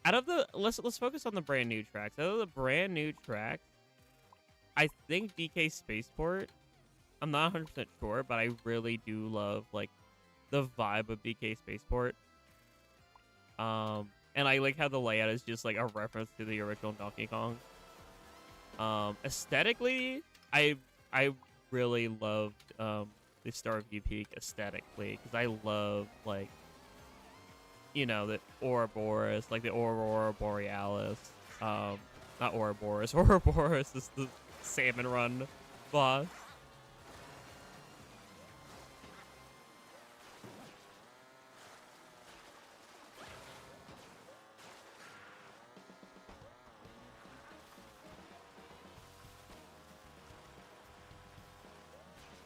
A: Out of the let's focus on the brand new tracks. Out of the brand new tracks, I think DK Spaceport. I'm not 100% sure, but I really do love like the vibe of DK Spaceport. And I like how the layout is just like a reference to the original Donkey Kong. Aesthetically, I really loved the Starview Peak aesthetically because I love like, you know, the Ouroboros, like the Aurora Borealis. Not Ouroboros. Ouroboros is the Salmon Run boss.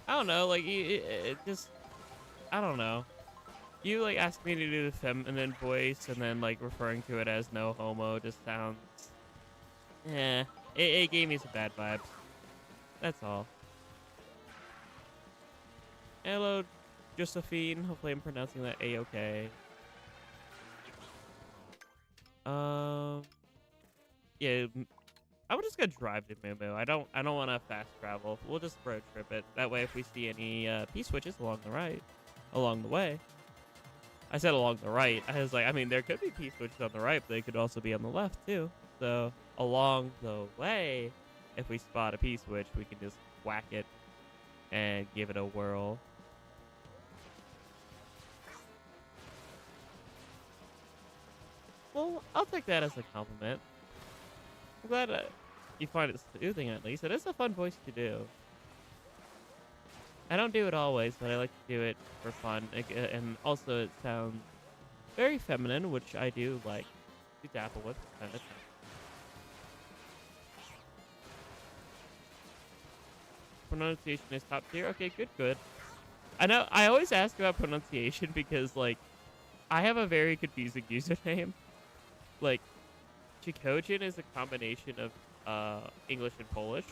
A: I don't know, like, it just, I don't know. You, like, asked me to do the feminine voice, and then, like, referring to it as no homo just sounds, it gave me some bad vibes. That's all. Hello, Josephine. Hopefully I'm pronouncing that A-okay. Yeah, I'm just gonna drive to Moo. I don't want to fast travel. We'll just road trip it. That way, if we see any P-switches along the way. I said along the right. I was like, I mean, there could be P-switches on the right, but they could also be on the left too. So along the way, if we spot a P-switch, we can just whack it and give it a whirl. Well, I'll take that as a compliment. I'm glad you find it soothing, at least. It is a fun voice to do. I don't do it always, but I like to do it for fun. And also, it sounds very feminine, which I do like to dabble with. Pronunciation is top tier. Okay, good. I know, I always ask about pronunciation because, like, I have a very confusing username. Like, Jackogień is a combination of English and Polish,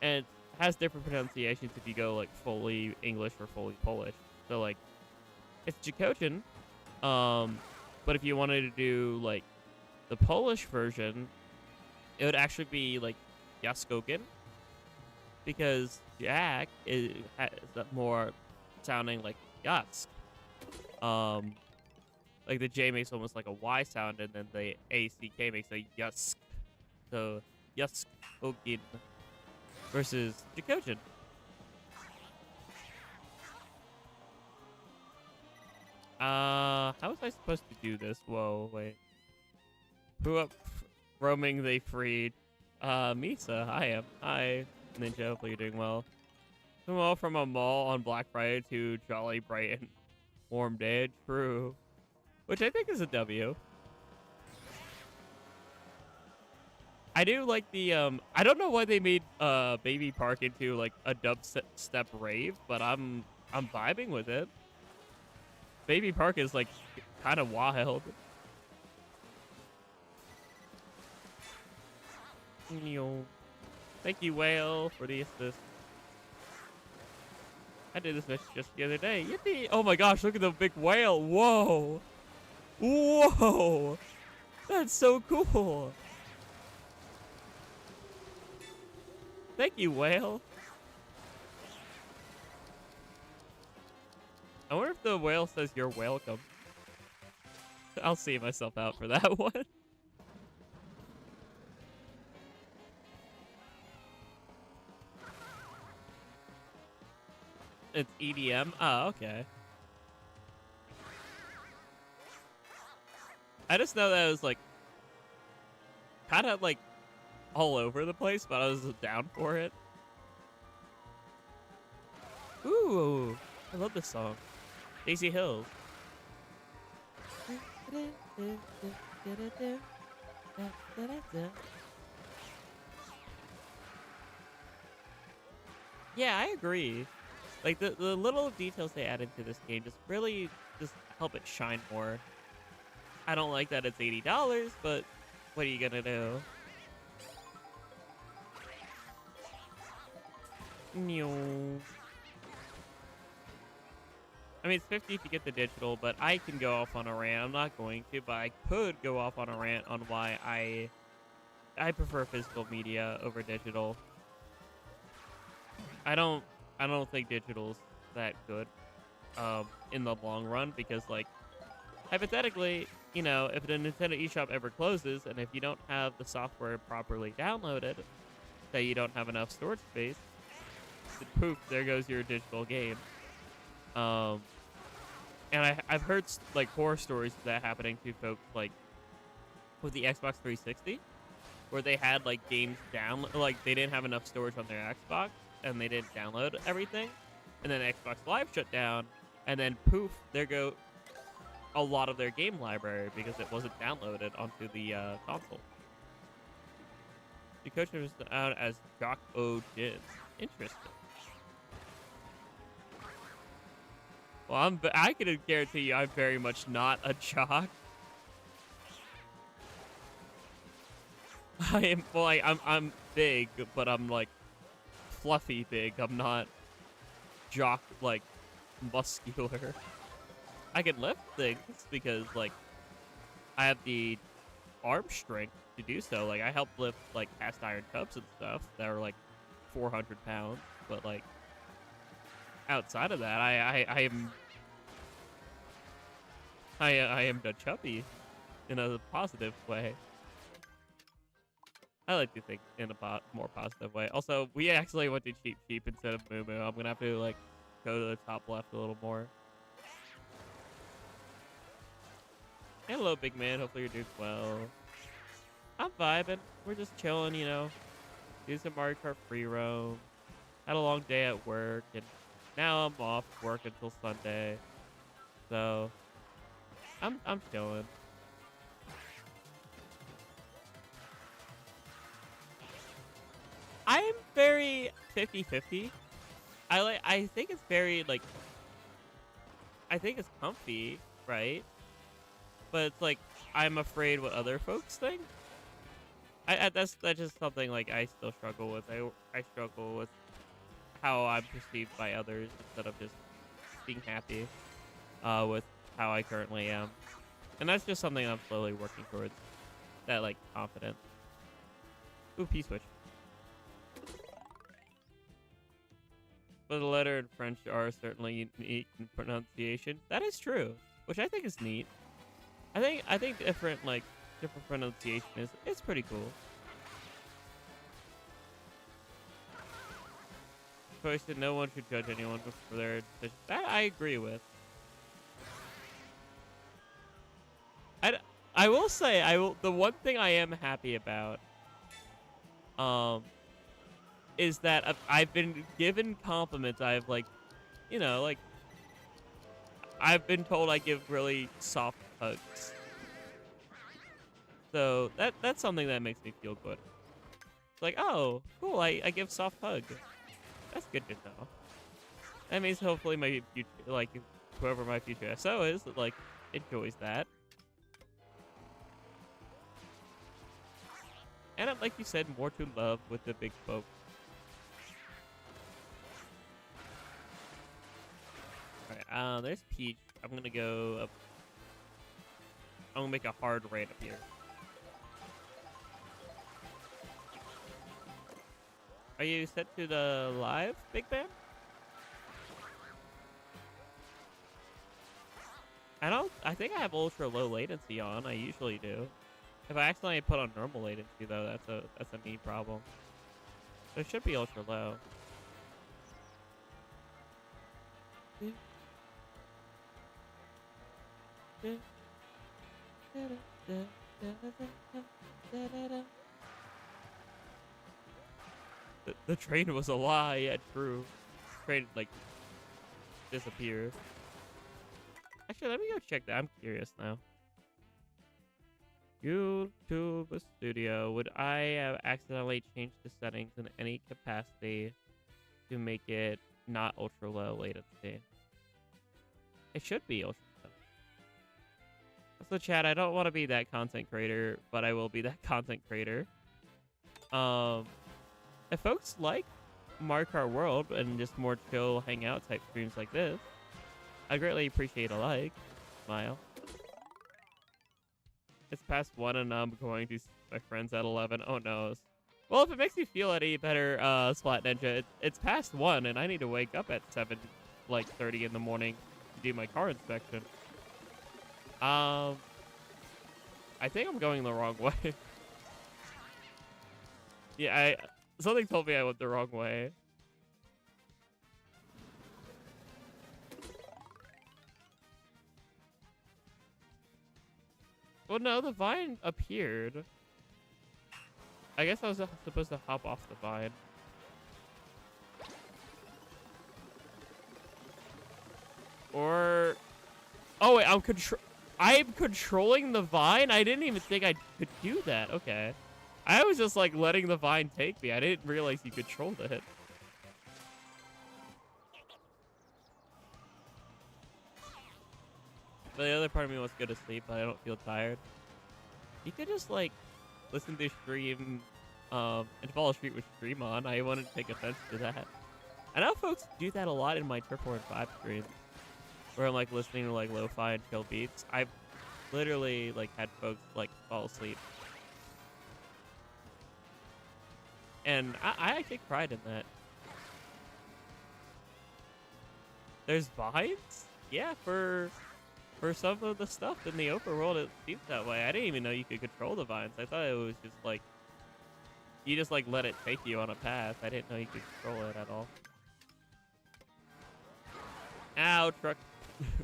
A: and it has different pronunciations if you go like fully English or fully Polish. So like, it's Jackogień, but if you wanted to do like the Polish version, it would actually be like Jackogień, because Jack has that more sounding like Jask. Like the J makes almost like a Y sound, and then the ACK makes a Yusk. So Jackogień versus Jackogień. How was I supposed to do this? Whoa, wait. Who up roaming they freed? Misa, I am. Hi, Ninja, hopefully you're doing well. Come all from a mall on Black Friday to jolly, bright, and warm day. True. Which I think is a W. I do like the, I don't know why they made, Baby Park into, like, a dubstep rave, but I'm vibing with it. Baby Park is, like, kind of wild. Thank you, Whale, for the assist. I did this mission just the other day. Yippee! Oh my gosh, look at the big whale. Whoa! Whoa! That's so cool. Thank you, Whale. I wonder if the whale says you're welcome. I'll see myself out for that one. It's EDM? Oh, okay. I just know that it was like kind of like all over the place, but I was down for it. Ooh, I love this song. Daisy Hills. Yeah, I agree. Like the little details they add into this game just really just help it shine more. I don't like that it's $80, but what are you gonna do? I mean, it's 50 if you get the digital, but I can go off on a rant. I'm not going to, but I could go off on a rant on why I prefer physical media over digital. I don't think digital's that good in the long run, because like hypothetically, you know, if the Nintendo eShop ever closes and if you don't have the software properly downloaded, say you don't have enough storage space, then poof, there goes your digital game. And I've heard like horror stories of that happening to folks like with the Xbox 360, where they had like games down, like they didn't have enough storage on their Xbox and they didn't download everything, and then Xbox Live shut down, and then poof, there go a lot of their game library because it wasn't downloaded onto the console. The coach was out as Jackogień. Interesting. Well, I can guarantee you I'm very much not a jock. I am, well, like, I'm big, but I'm like fluffy big. I'm not like muscular. I can lift things because like I have the arm strength to do so. Like I help lift like cast iron cups and stuff that are like 400 pounds. But like outside of that, I am the chubby in a positive way. I like to think in a more positive way. Also, we actually went to Cheap Cheap instead of Moo Moo. I'm gonna have to like go to the top left a little more. Hello, big man. Hopefully you're doing well. I'm vibing. We're just chilling, you know. Do some Mario Kart free roam. Had a long day at work, and now I'm off work until Sunday. So I'm chilling. I'm very 50-50. I think it's very like I think it's comfy, right? But it's like I'm afraid what other folks think. That's just something like I still struggle with. I struggle with how I'm perceived by others instead of just being happy with how I currently am. And that's just something I'm slowly working towards. That like confidence. Ooh, P-switch. But the letter in French are certainly unique in pronunciation. That is true, which I think is neat. I think different pronunciation is pretty cool. Choice that no one should judge anyone for their decision. That I agree with. I will say the one thing I am happy about is that I've been given compliments. I've like, you know, like I've been told I give really soft hugs. So that's something that makes me feel good. It's like, oh, cool, I give soft hug. That's good to know. That means hopefully my future, like whoever my future SO is, like enjoys that. And like you said, more to love with the big folk. Alright, there's Peach. I'm gonna go up. I'm gonna make a hard raid up here. Are you set to the live, Big Ben? I think I have ultra low latency on. I usually do. If I accidentally put on normal latency though, that's a me problem. So it should be ultra low. The train was a lie. Yeah, true. Train like disappeared. Actually, let me go check that. I'm curious now. YouTube Studio. Would I have accidentally changed the settings in any capacity to make it not ultra low latency? It should be ultra low. So chat, I don't want to be that content creator, but I will be that content creator. If folks like Mario Kart World and just more chill hangout type streams like this, I greatly appreciate a like. Smile. It's past 1 and I'm going to see my friends at 11. Oh no. Well, if it makes you feel any better, Splat Ninja, it's past 1 and I need to wake up at 7:30 in the morning to do my car inspection. I think I'm going the wrong way. Yeah, something told me I went the wrong way. Well, no, the vine appeared. I guess I was supposed to hop off the vine. Or... Oh, wait, I'm controlling the vine? I didn't even think I could do that. Okay. I was just, like, letting the vine take me. I didn't realize you controlled it. But the other part of me wants to go to sleep, but I don't feel tired. You could just, like, listen to stream
B: and fall asleep with stream on. I wouldn't take offense to that. I know folks do that a lot in my Triple and 5 streams, where I'm like listening to like lo-fi and chill beats. I've literally like had folks like fall asleep, and I take pride in that. There's vines, yeah, for some of the stuff in the open world. It seems that way. I didn't even know you could control the vines. I thought it was just like you just like let it take you on a path. I didn't know you could control it at all. Ow, truck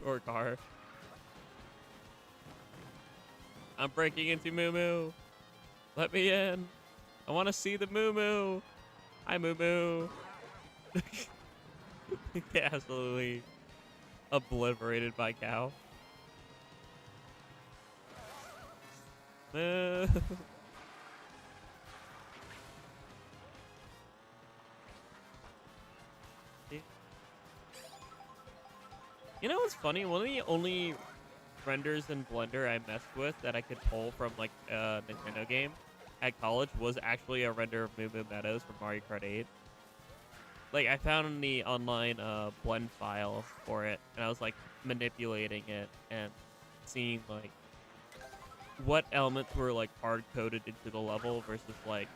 B: or car. I'm breaking into Moo Moo. Let me in. I want to see the Moo Moo. Hi, Moo Moo. Absolutely obliterated by cow. Moo. You know what's funny? One of the only renders in Blender I messed with that I could pull from like a Nintendo game at college was actually a render of Moo Moo Meadows from Mario Kart 8. Like I found the online blend file for it, and I was like manipulating it and seeing like what elements were like hard coded into the level versus like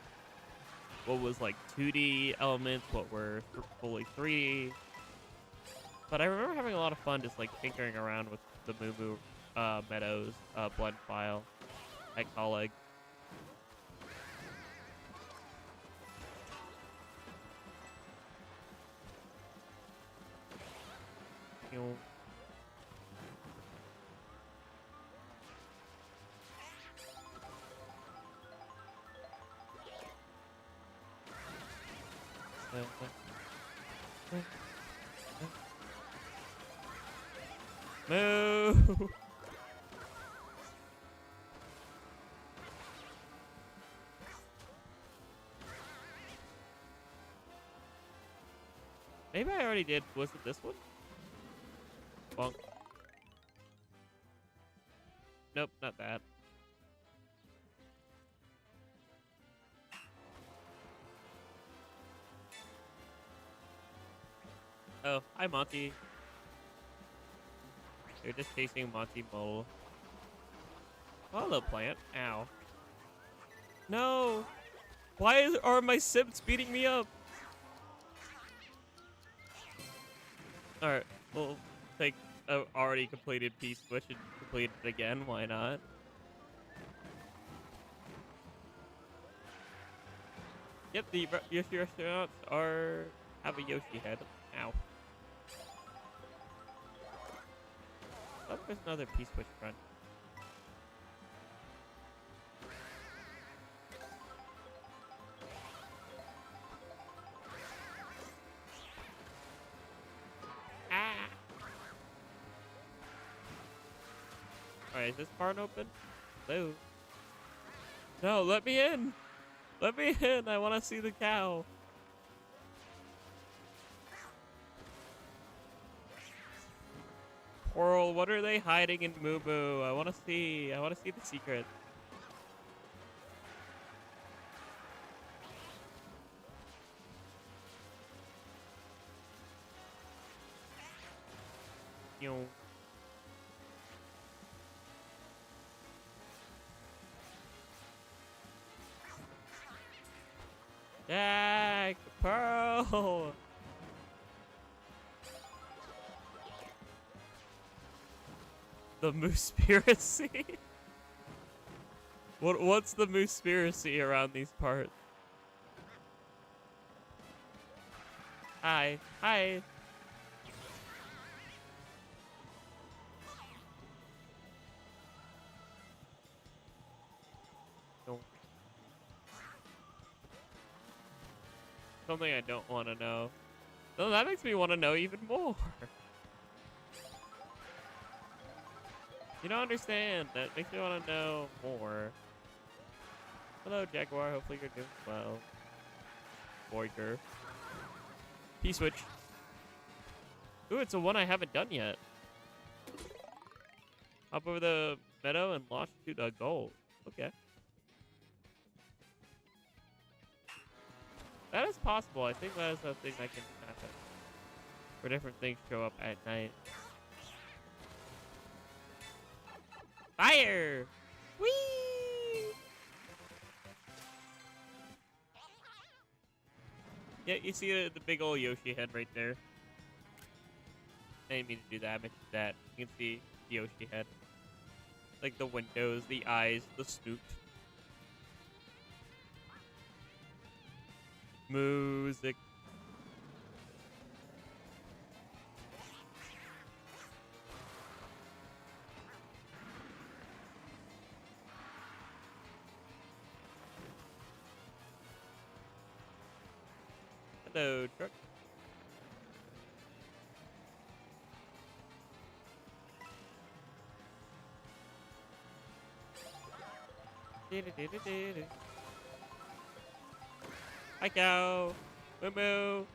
B: what was like 2D elements, what were fully 3D. But I remember having a lot of fun just like tinkering around with the Moo Moo Meadows blend file at college. Moo! Maybe I already did. Was it this one? Bonk. Nope, not that. Oh, hi Monty. You're just chasing Monty Mole. Oh, hello, plant. Ow. No! Why are my Sims beating me up? Alright, we'll take a already completed piece switch and complete it again. Why not? Yep, the Yoshi restaurants have a Yoshi head. Ow. Oh, there's another piece switch front. Alright, is this barn open? Hello? No, let me in! Let me in! I want to see the cow! Coral, what are they hiding in Moo Moo? I want to see the secret. Jack! Pearl! The Moosepiracy? What's the Moosepiracy around these parts? Hi. Hi. No. Something I don't want to know. No, that makes me want to know even more. You don't understand. That makes me want to know more. Hello, Jaguar. Hopefully you're doing well. Voyager. P-switch. Ooh, it's a one I haven't done yet. Hop over the meadow and launch to the goal. Okay. That is possible. I think that is a thing that can happen. Where different things show up at night. Fire! Whee! Yeah, you see the big old Yoshi head right there. I didn't mean to do that. I meant that. You can see the Yoshi head. Like the windows, the eyes, the snoot. Music. Hello, truck. Hi, cow. Moo moo.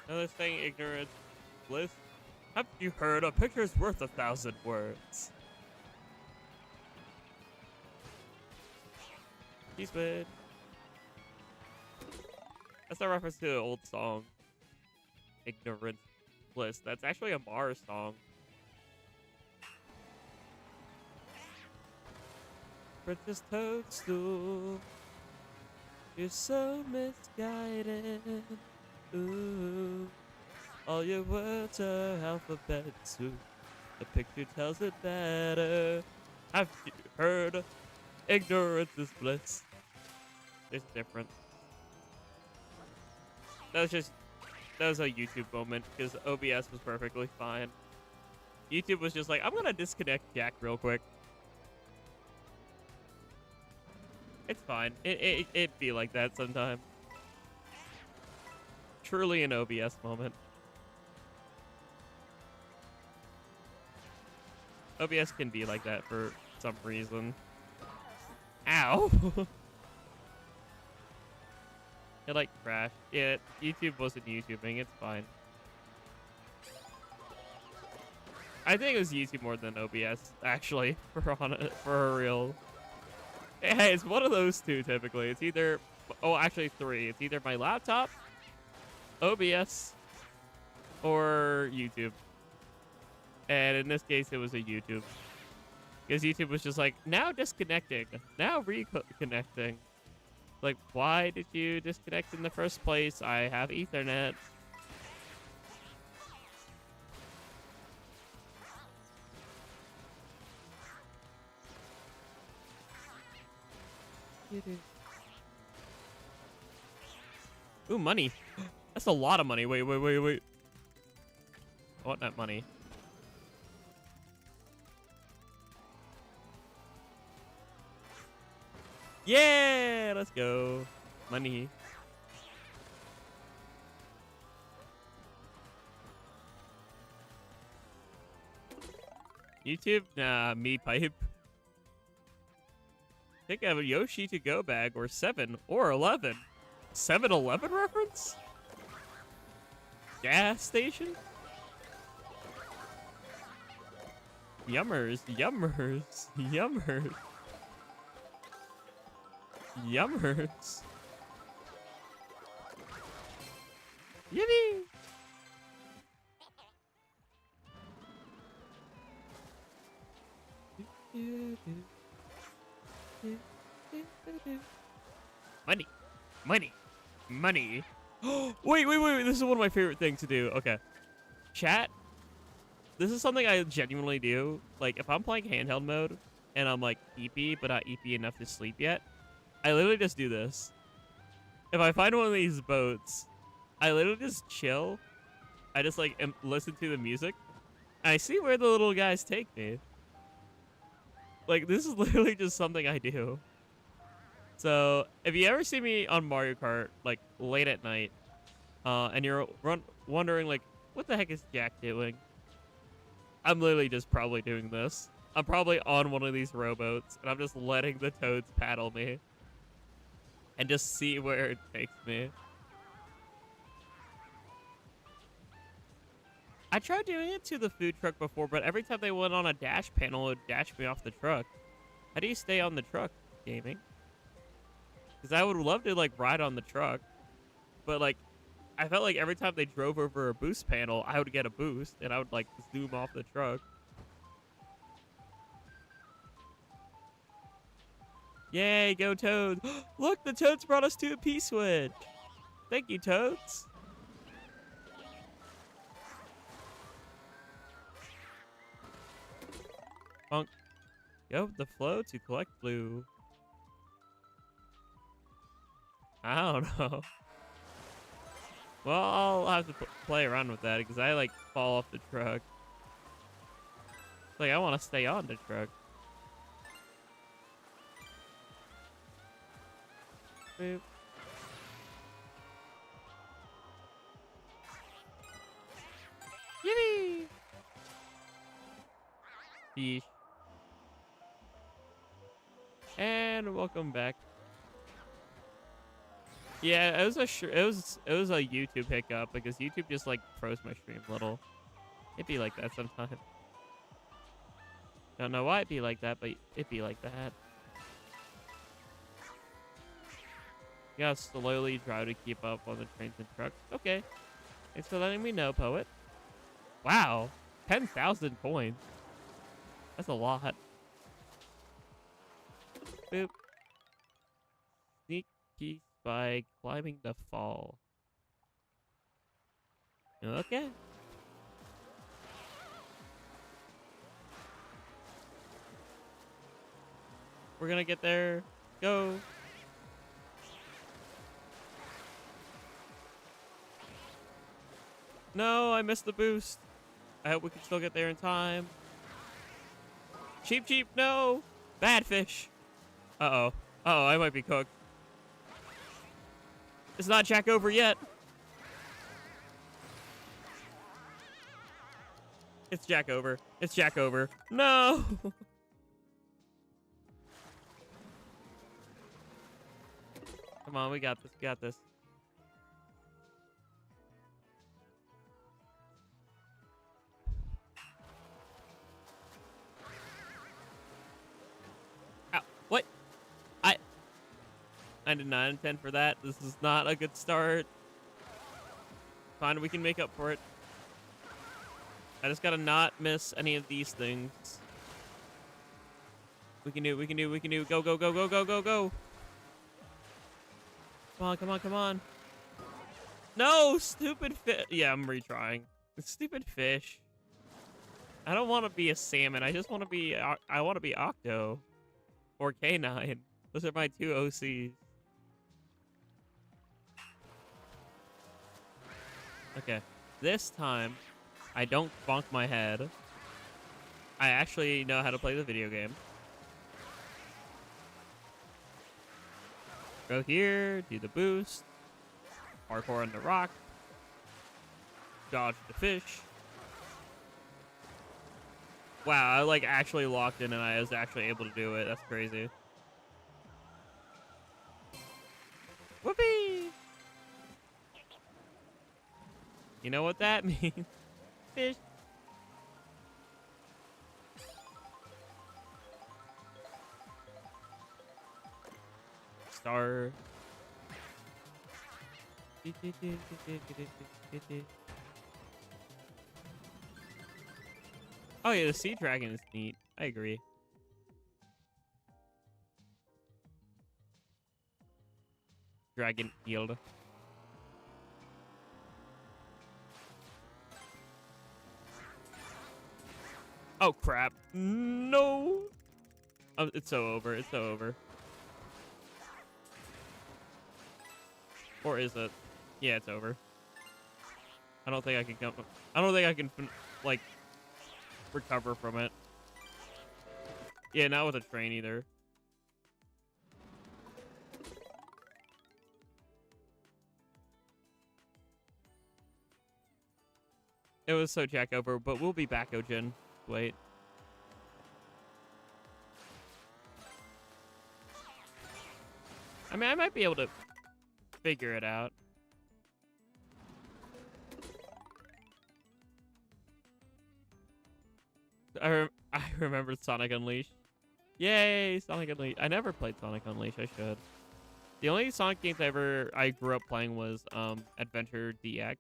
B: Another thing, ignorance, bliss. Have you heard a picture's worth 1,000 words? Squid. That's a reference to an old song. Ignorance, bliss. That's actually a Mars song. Princess Toadstool, you're so misguided. Ooh, all your words are alphabets. Ooh, the picture tells it better. Have you heard? Ignorance is bliss. There's a difference. That was a YouTube moment because OBS was perfectly fine. YouTube was just like, I'm gonna disconnect Jack real quick. It's fine. It be like that sometimes. Truly an OBS moment. OBS can be like that for some reason. Ow! It like crashed. Yeah, YouTube wasn't YouTubing. It's fine. I think it was YouTube more than OBS, actually, for real. Hey, it's one of those two typically. It's either, oh, actually three. It's either my laptop, OBS, or YouTube. And in this case, it was a YouTube. Because YouTube was just like, now disconnecting, now reconnecting. Like, why did you disconnect in the first place? I have Ethernet. Ooh, money. That's a lot of money. Wait. I want that money. Yeah, let's go. Money. YouTube? Nah, me pipe. Think of a Yoshi to go bag or 7 or 11. 7-Eleven reference? Gas station? Yummers. Yippee! Money. Wait. This is one of my favorite things to do. Okay. Chat. This is something I genuinely do. Like, if I'm playing handheld mode and I'm like EP, but not EP enough to sleep yet, I literally just do this. If I find one of these boats, I literally just chill. I just like listen to the music. And I see where the little guys take me. Like, this is literally just something I do. So, if you ever see me on Mario Kart, like, late at night, and you're wondering, like, what the heck is Jack doing? I'm literally just probably doing this. I'm probably on one of these rowboats, and I'm just letting the toads paddle me. And just see where it takes me. I tried doing it to the food truck before, but every time they went on a dash panel, it would dash me off the truck. How do you stay on the truck? gaming. Because I would love to, like, ride on the truck. But, like, I felt like every time they drove over a boost panel, I would get a boost. And I would, like, zoom off the truck. Yay, go Toads. Look, the Toads brought us to a P-switch. Thank you, Toads. Bonk. Go with the flow to collect blue. I don't know. Well, I'll have to play around with that because I, like, fall off the truck. Like, I want to stay on the truck. Boop. Yippee! Yeesh. And welcome back. Yeah, it was a YouTube hiccup because YouTube just like froze my stream a little. It'd be like that sometimes. Don't know why it'd be like that, but it'd be like that. You gotta slowly try to keep up on the trains and trucks. Okay. Thanks for letting me know, Poet. Wow. 10,000 points. That's a lot. Boop. Sneaky by climbing the fall. Okay. We're gonna get there. Go. No, I missed the boost. I hope we can still get there in time. Cheep, cheep, no. Bad fish. Uh-oh. Uh-oh, I might be cooked. It's not Jack over yet. It's Jack over. It's Jack over. No. Come on, we got this. We got this. Ow. What? I did not intend for that. This is not a good start. Fine, we can make up for it. I just gotta not miss any of these things. We can do it, we can do it, we can do it. Go, go, go, go, go, go, go. Come on, come on, come on. No, stupid fish. Yeah, I'm retrying. Stupid fish. I don't want to be a salmon. I just want to be, I want to be Octo. Or K9. Those are my two OCs. Okay, this time, I don't bonk my head. I actually know how to play the video game. Go here, do the boost. Parkour on the rock. Dodge the fish. Wow, I like actually locked in and I was actually able to do it. That's crazy. Whoopee! You know what that means? Fish. Star. Oh yeah, the sea dragon is neat. I agree. Dragon yield. Oh crap. No. Oh, it's so over. It's so over. Or is it? Yeah, it's over. I don't think I can come. I don't think I can like recover from it. Yeah, not with a train either. It was so Jack over, but we'll be back, Jackogień. Wait. I mean, I might be able to figure it out. I remember Sonic Unleashed. Yay, Sonic Unleashed. I never played Sonic Unleashed. I should. The only Sonic games I grew up playing was Adventure DX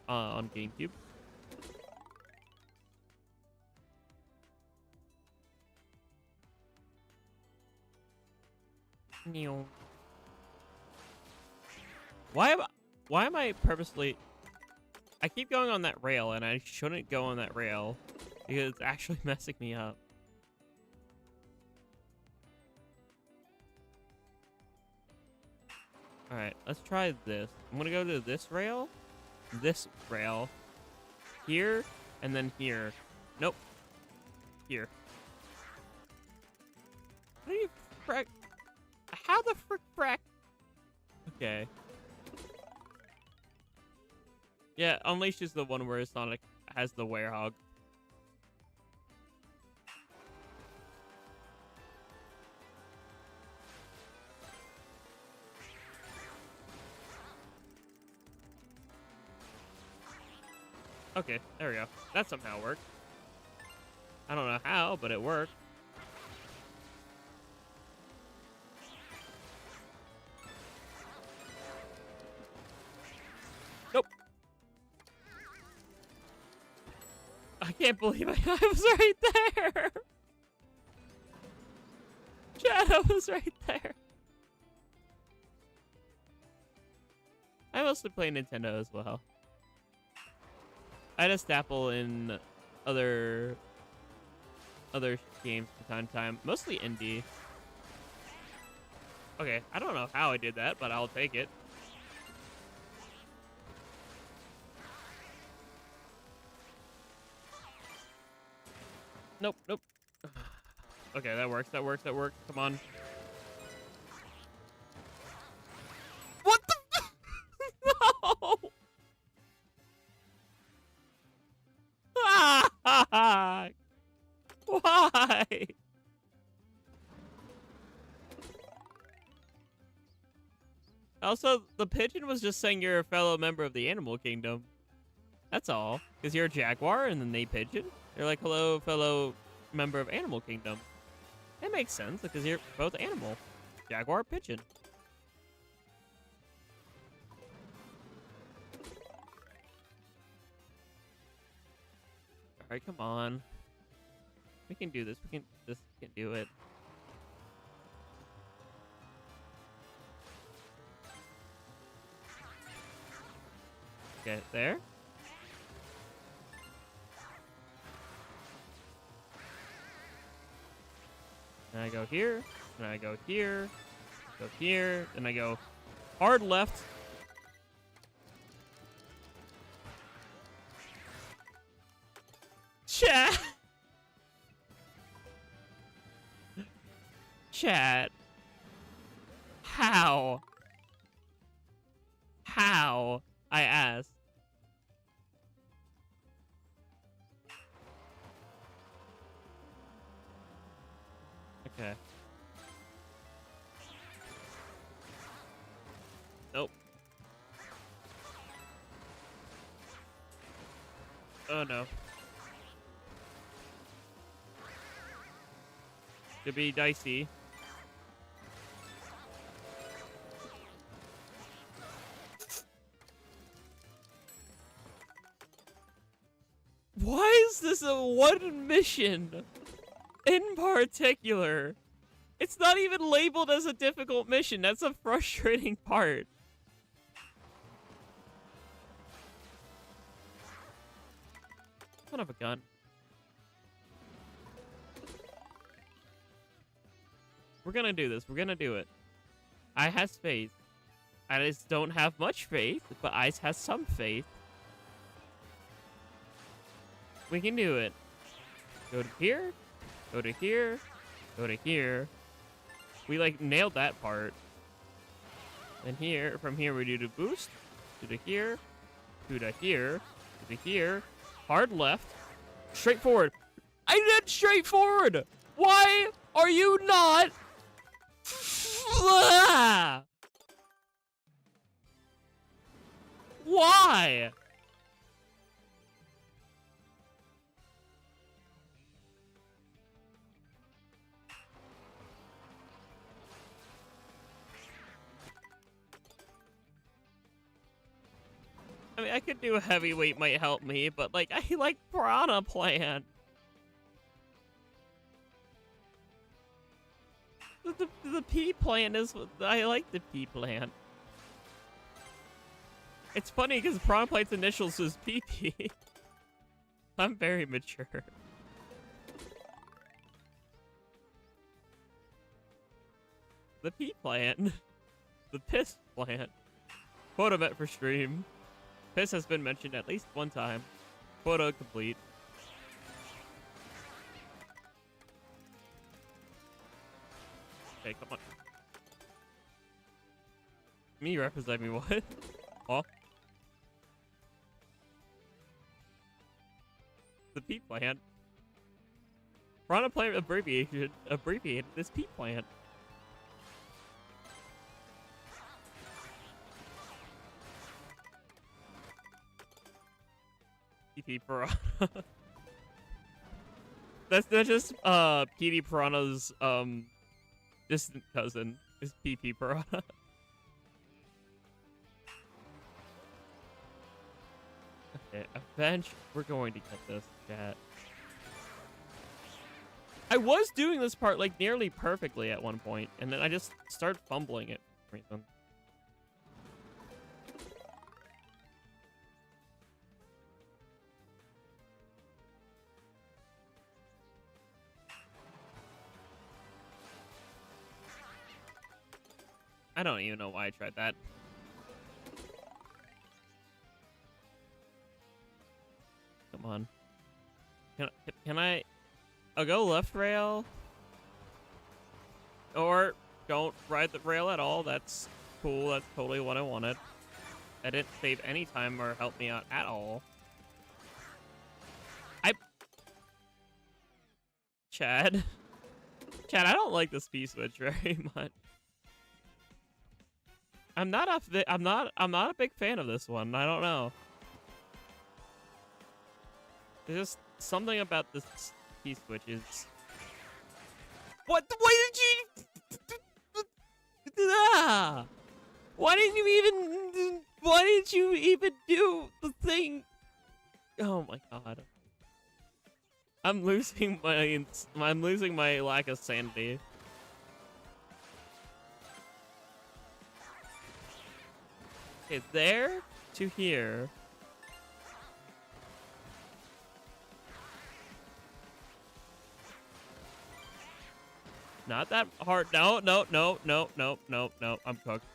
B: on GameCube. Why am I purposely... I keep going on that rail, and I shouldn't go on that rail because it's actually messing me up. Alright, let's try this. I'm gonna go to this rail, here, and then here. Nope. Here. How do you frick? How the frick? Okay. Yeah, Unleashed is the one where Sonic has the werehog. Okay, there we go. That somehow worked. I don't know how, but it worked. Nope. I can't believe I was right there. Shadow was right there. I mostly play Nintendo as well. I had a staple in other games from time to time, mostly indie. Okay, I don't know how I did that, but I'll take it. Nope, nope. Okay, that works, that works, that works. Come on. What the? No! Ah! Why? Also, the pigeon was just saying you're a fellow member of the animal kingdom. That's all. Because you're a jaguar and then they pigeon. They're like, hello, fellow member of animal kingdom. That makes sense because you're both animal. Jaguar, pigeon. All right, come on. We can do this. We can do it. Okay, there. And I go here, and I go here, and I go hard left. Chat. Chat. How? How? I asked. Okay. Nope. Oh no. Could be dicey. Why is this a one mission in particular? It's not even labeled as a difficult mission. That's a frustrating part. Son of a gun. We're gonna do this. We're gonna do it. I has faith. I just don't have much faith, but I has some faith. We can do it. Go to here. Go to here. Go to here. We like nailed that part. And here, from here we do the boost. To the here. To the here. To the here. Hard left. Straight forward. I did straight forward. Why are you not? Why? I mean, I could do heavyweight might help me, but like I like piranha plant. The pea plant is I like the pea plant. It's funny because piranha plant's initials was PP. I'm very mature. The pea plant. The piss plant. Quota met for stream. Piss has been mentioned at least one time. Quota complete. Okay, come on. Me represent me what? Oh. The pea plant. Piranha plant abbreviated this pea plant. PP Piranha. That's just PD Piranha's distant cousin is PP Piranha. Okay, eventually we're going to get this, chat. I was doing this part like nearly perfectly at one point, and then I just started fumbling it for some reason. I don't even know why I tried that. Come on. Can I... I'll go left rail. Or don't ride the rail at all. That's cool. That's totally what I wanted. That didn't save any time or help me out at all. Chad, I don't like this P-switch very much. I'm not a big fan of this one. I don't know. There's just something about this P-switch is... What? Why did you... Ah! Why didn't you even do the thing? Oh my god. I'm losing my lack of sanity. Okay, there to here. Not that hard. No. I'm cooked.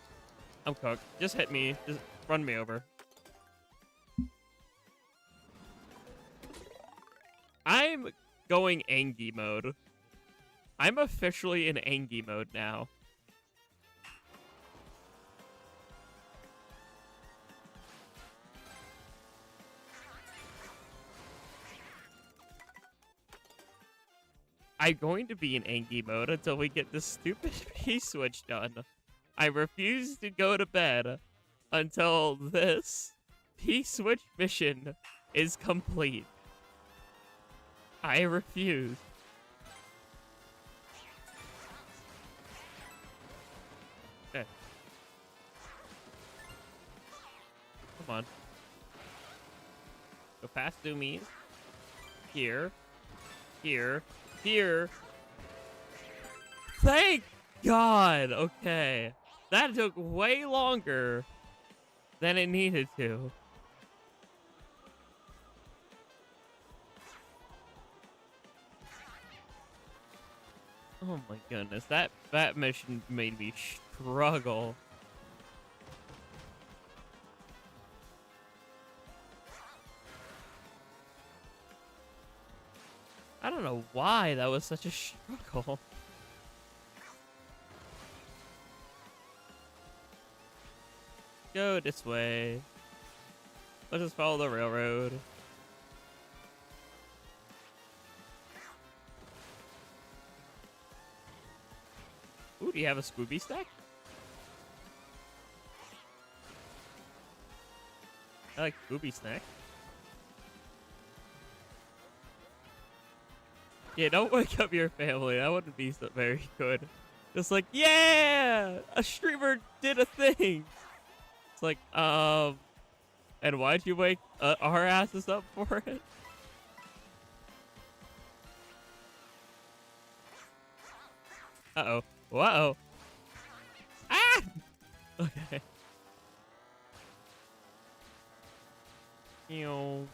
B: I'm cooked. Just hit me. Just run me over. I'm going Angie mode. I'm officially in Angie mode now. I'm going to be in Angie mode until we get this stupid P-switch done. I refuse to go to bed until this P-switch mission is complete. I refuse. Okay. Come on. Go past Zoomies. Here. Here. Here. Thank God! Okay. That took way longer than it needed to. Oh my goodness, that mission made me struggle. I don't know why that was such a struggle. Go this way. Let's just follow the railroad. Ooh, do you have a Scooby stack? I like Scooby snack. Yeah, don't wake up your family. That wouldn't be so very good. Just like, yeah, a streamer did a thing. It's like, And why'd you wake our asses up for it? Uh-oh. Uh-oh. Ah! Okay. Ew.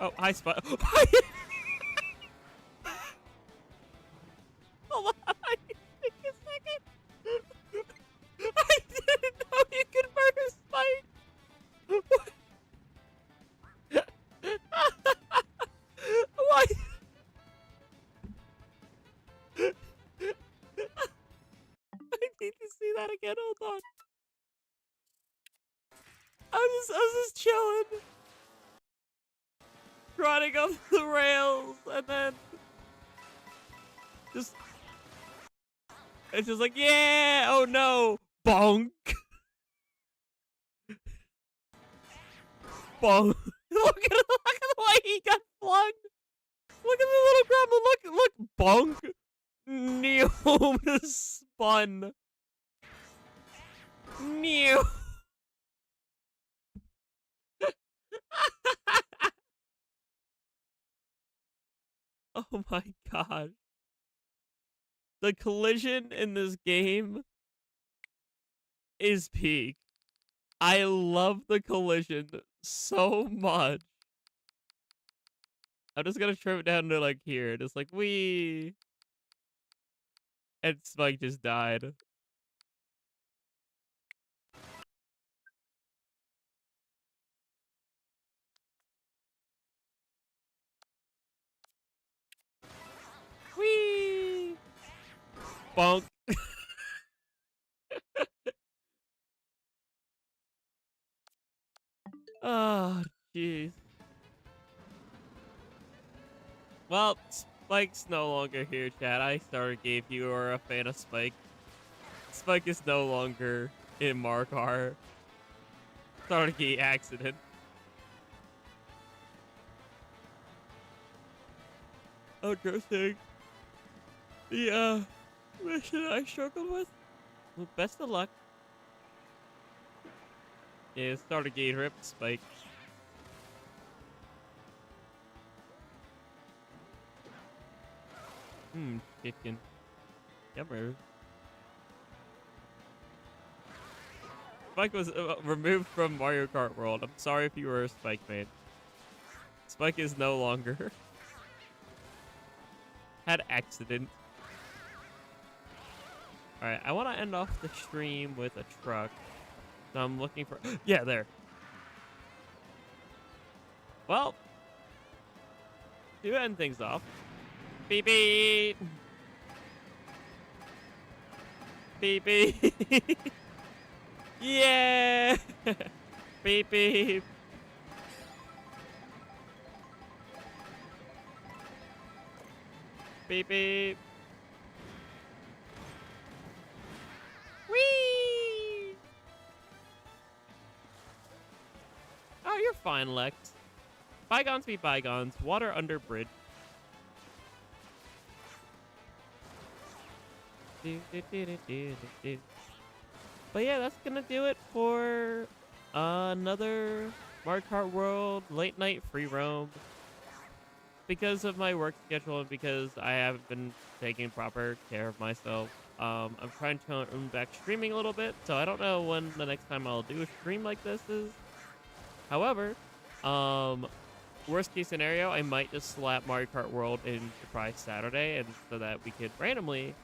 B: Oh, hi, Spot. Hold on. Take a second. I didn't know you could murder Spike. Why? I need to see that again. Hold on. I was just chilling, running up the rails, and then just it's just like, yeah. Oh no, bonk, bonk. Look at the way he got flung. Look at the little grandma. Look, bonk. Neom spun. Neom. Oh my god. The collision in this game is peak. I love the collision so much. I'm just gonna trim it down to like here. Just like wee. And Spike just died. Wee. Bonk. Oh, jeez. Well, Spike's no longer here, chat. I started gave you are a fan of Spike. Spike is no longer in Markar. Stargate accident. Interesting. The mission I struggled with. Well, best of luck. Yeah, Stargate rip Spike. Chicken. Yummer. Spike was removed from Mario Kart World. I'm sorry if you were a Spike main. Spike is no longer. Had accident. Alright, I want to end off the stream with a truck. So I'm looking for... yeah, there. Well. To end things off. Beep beep. Beep beep. Yeah. Beep beep. Beep beep. Whee! Oh, you're fine, Lex. Bygones be bygones. Water under bridge. But yeah, that's gonna do it for another Mario Kart World late night free roam. Because of my work schedule and because I haven't been taking proper care of myself, I'm trying to turn back streaming a little bit. So I don't know when the next time I'll do a stream like this is. However, worst case scenario, I might just slap Mario Kart World in Surprise Saturday, and so that we could randomly,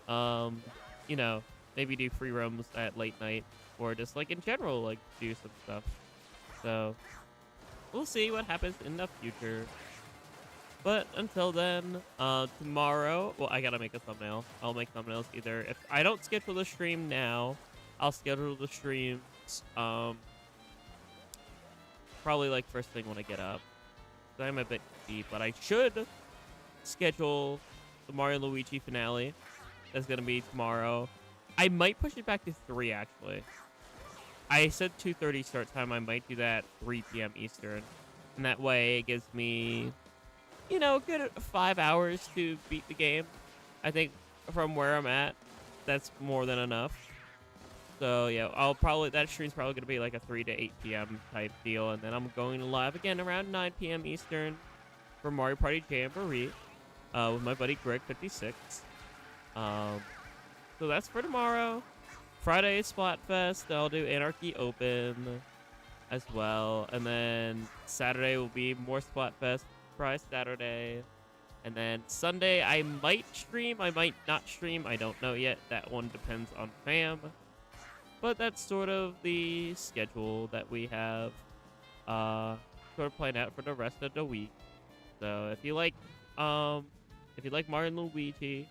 B: you know, maybe do free roams at late night, or just like in general, like do some stuff. So we'll see what happens in the future. But until then, tomorrow, well, I gotta make a thumbnail. I'll make thumbnails either. If I don't schedule the stream now, I'll schedule the streams, probably like first thing when I get up. So I'm a bit deep, but I should schedule the Mario and Luigi finale. That's gonna be tomorrow. I might push it back to 3, actually. I said 2:30 start time. I might do that 3 p.m. Eastern, and that way it gives me, you know, a good 5 hours to beat the game. I think from where I'm at, that's more than enough. So yeah, that stream's probably gonna be like a 3 to 8 p.m. type deal, and then I'm going to live again around 9 p.m. Eastern for Mario Party Jamboree with my buddy Greg56. So that's for tomorrow. Friday is Splatfest. I'll do Anarchy Open as well, and then Saturday will be more Splatfest. Friday, Saturday, and then Sunday I might stream. I might not stream. I don't know yet. That one depends on fam. But that's sort of the schedule that we have sort of planned out for the rest of the week. So if you like Mario and Luigi,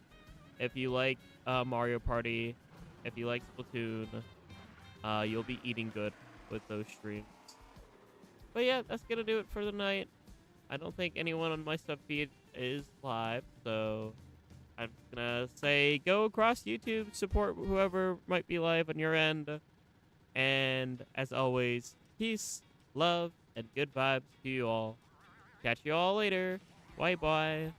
B: if you like Mario Party, if you like Splatoon, you'll be eating good with those streams. But yeah, that's gonna do it for the night. I don't think anyone on my sub feed is live, so I'm gonna say go across YouTube, support whoever might be live on your end. And as always, peace, love, and good vibes to you all. Catch you all later. Bye bye.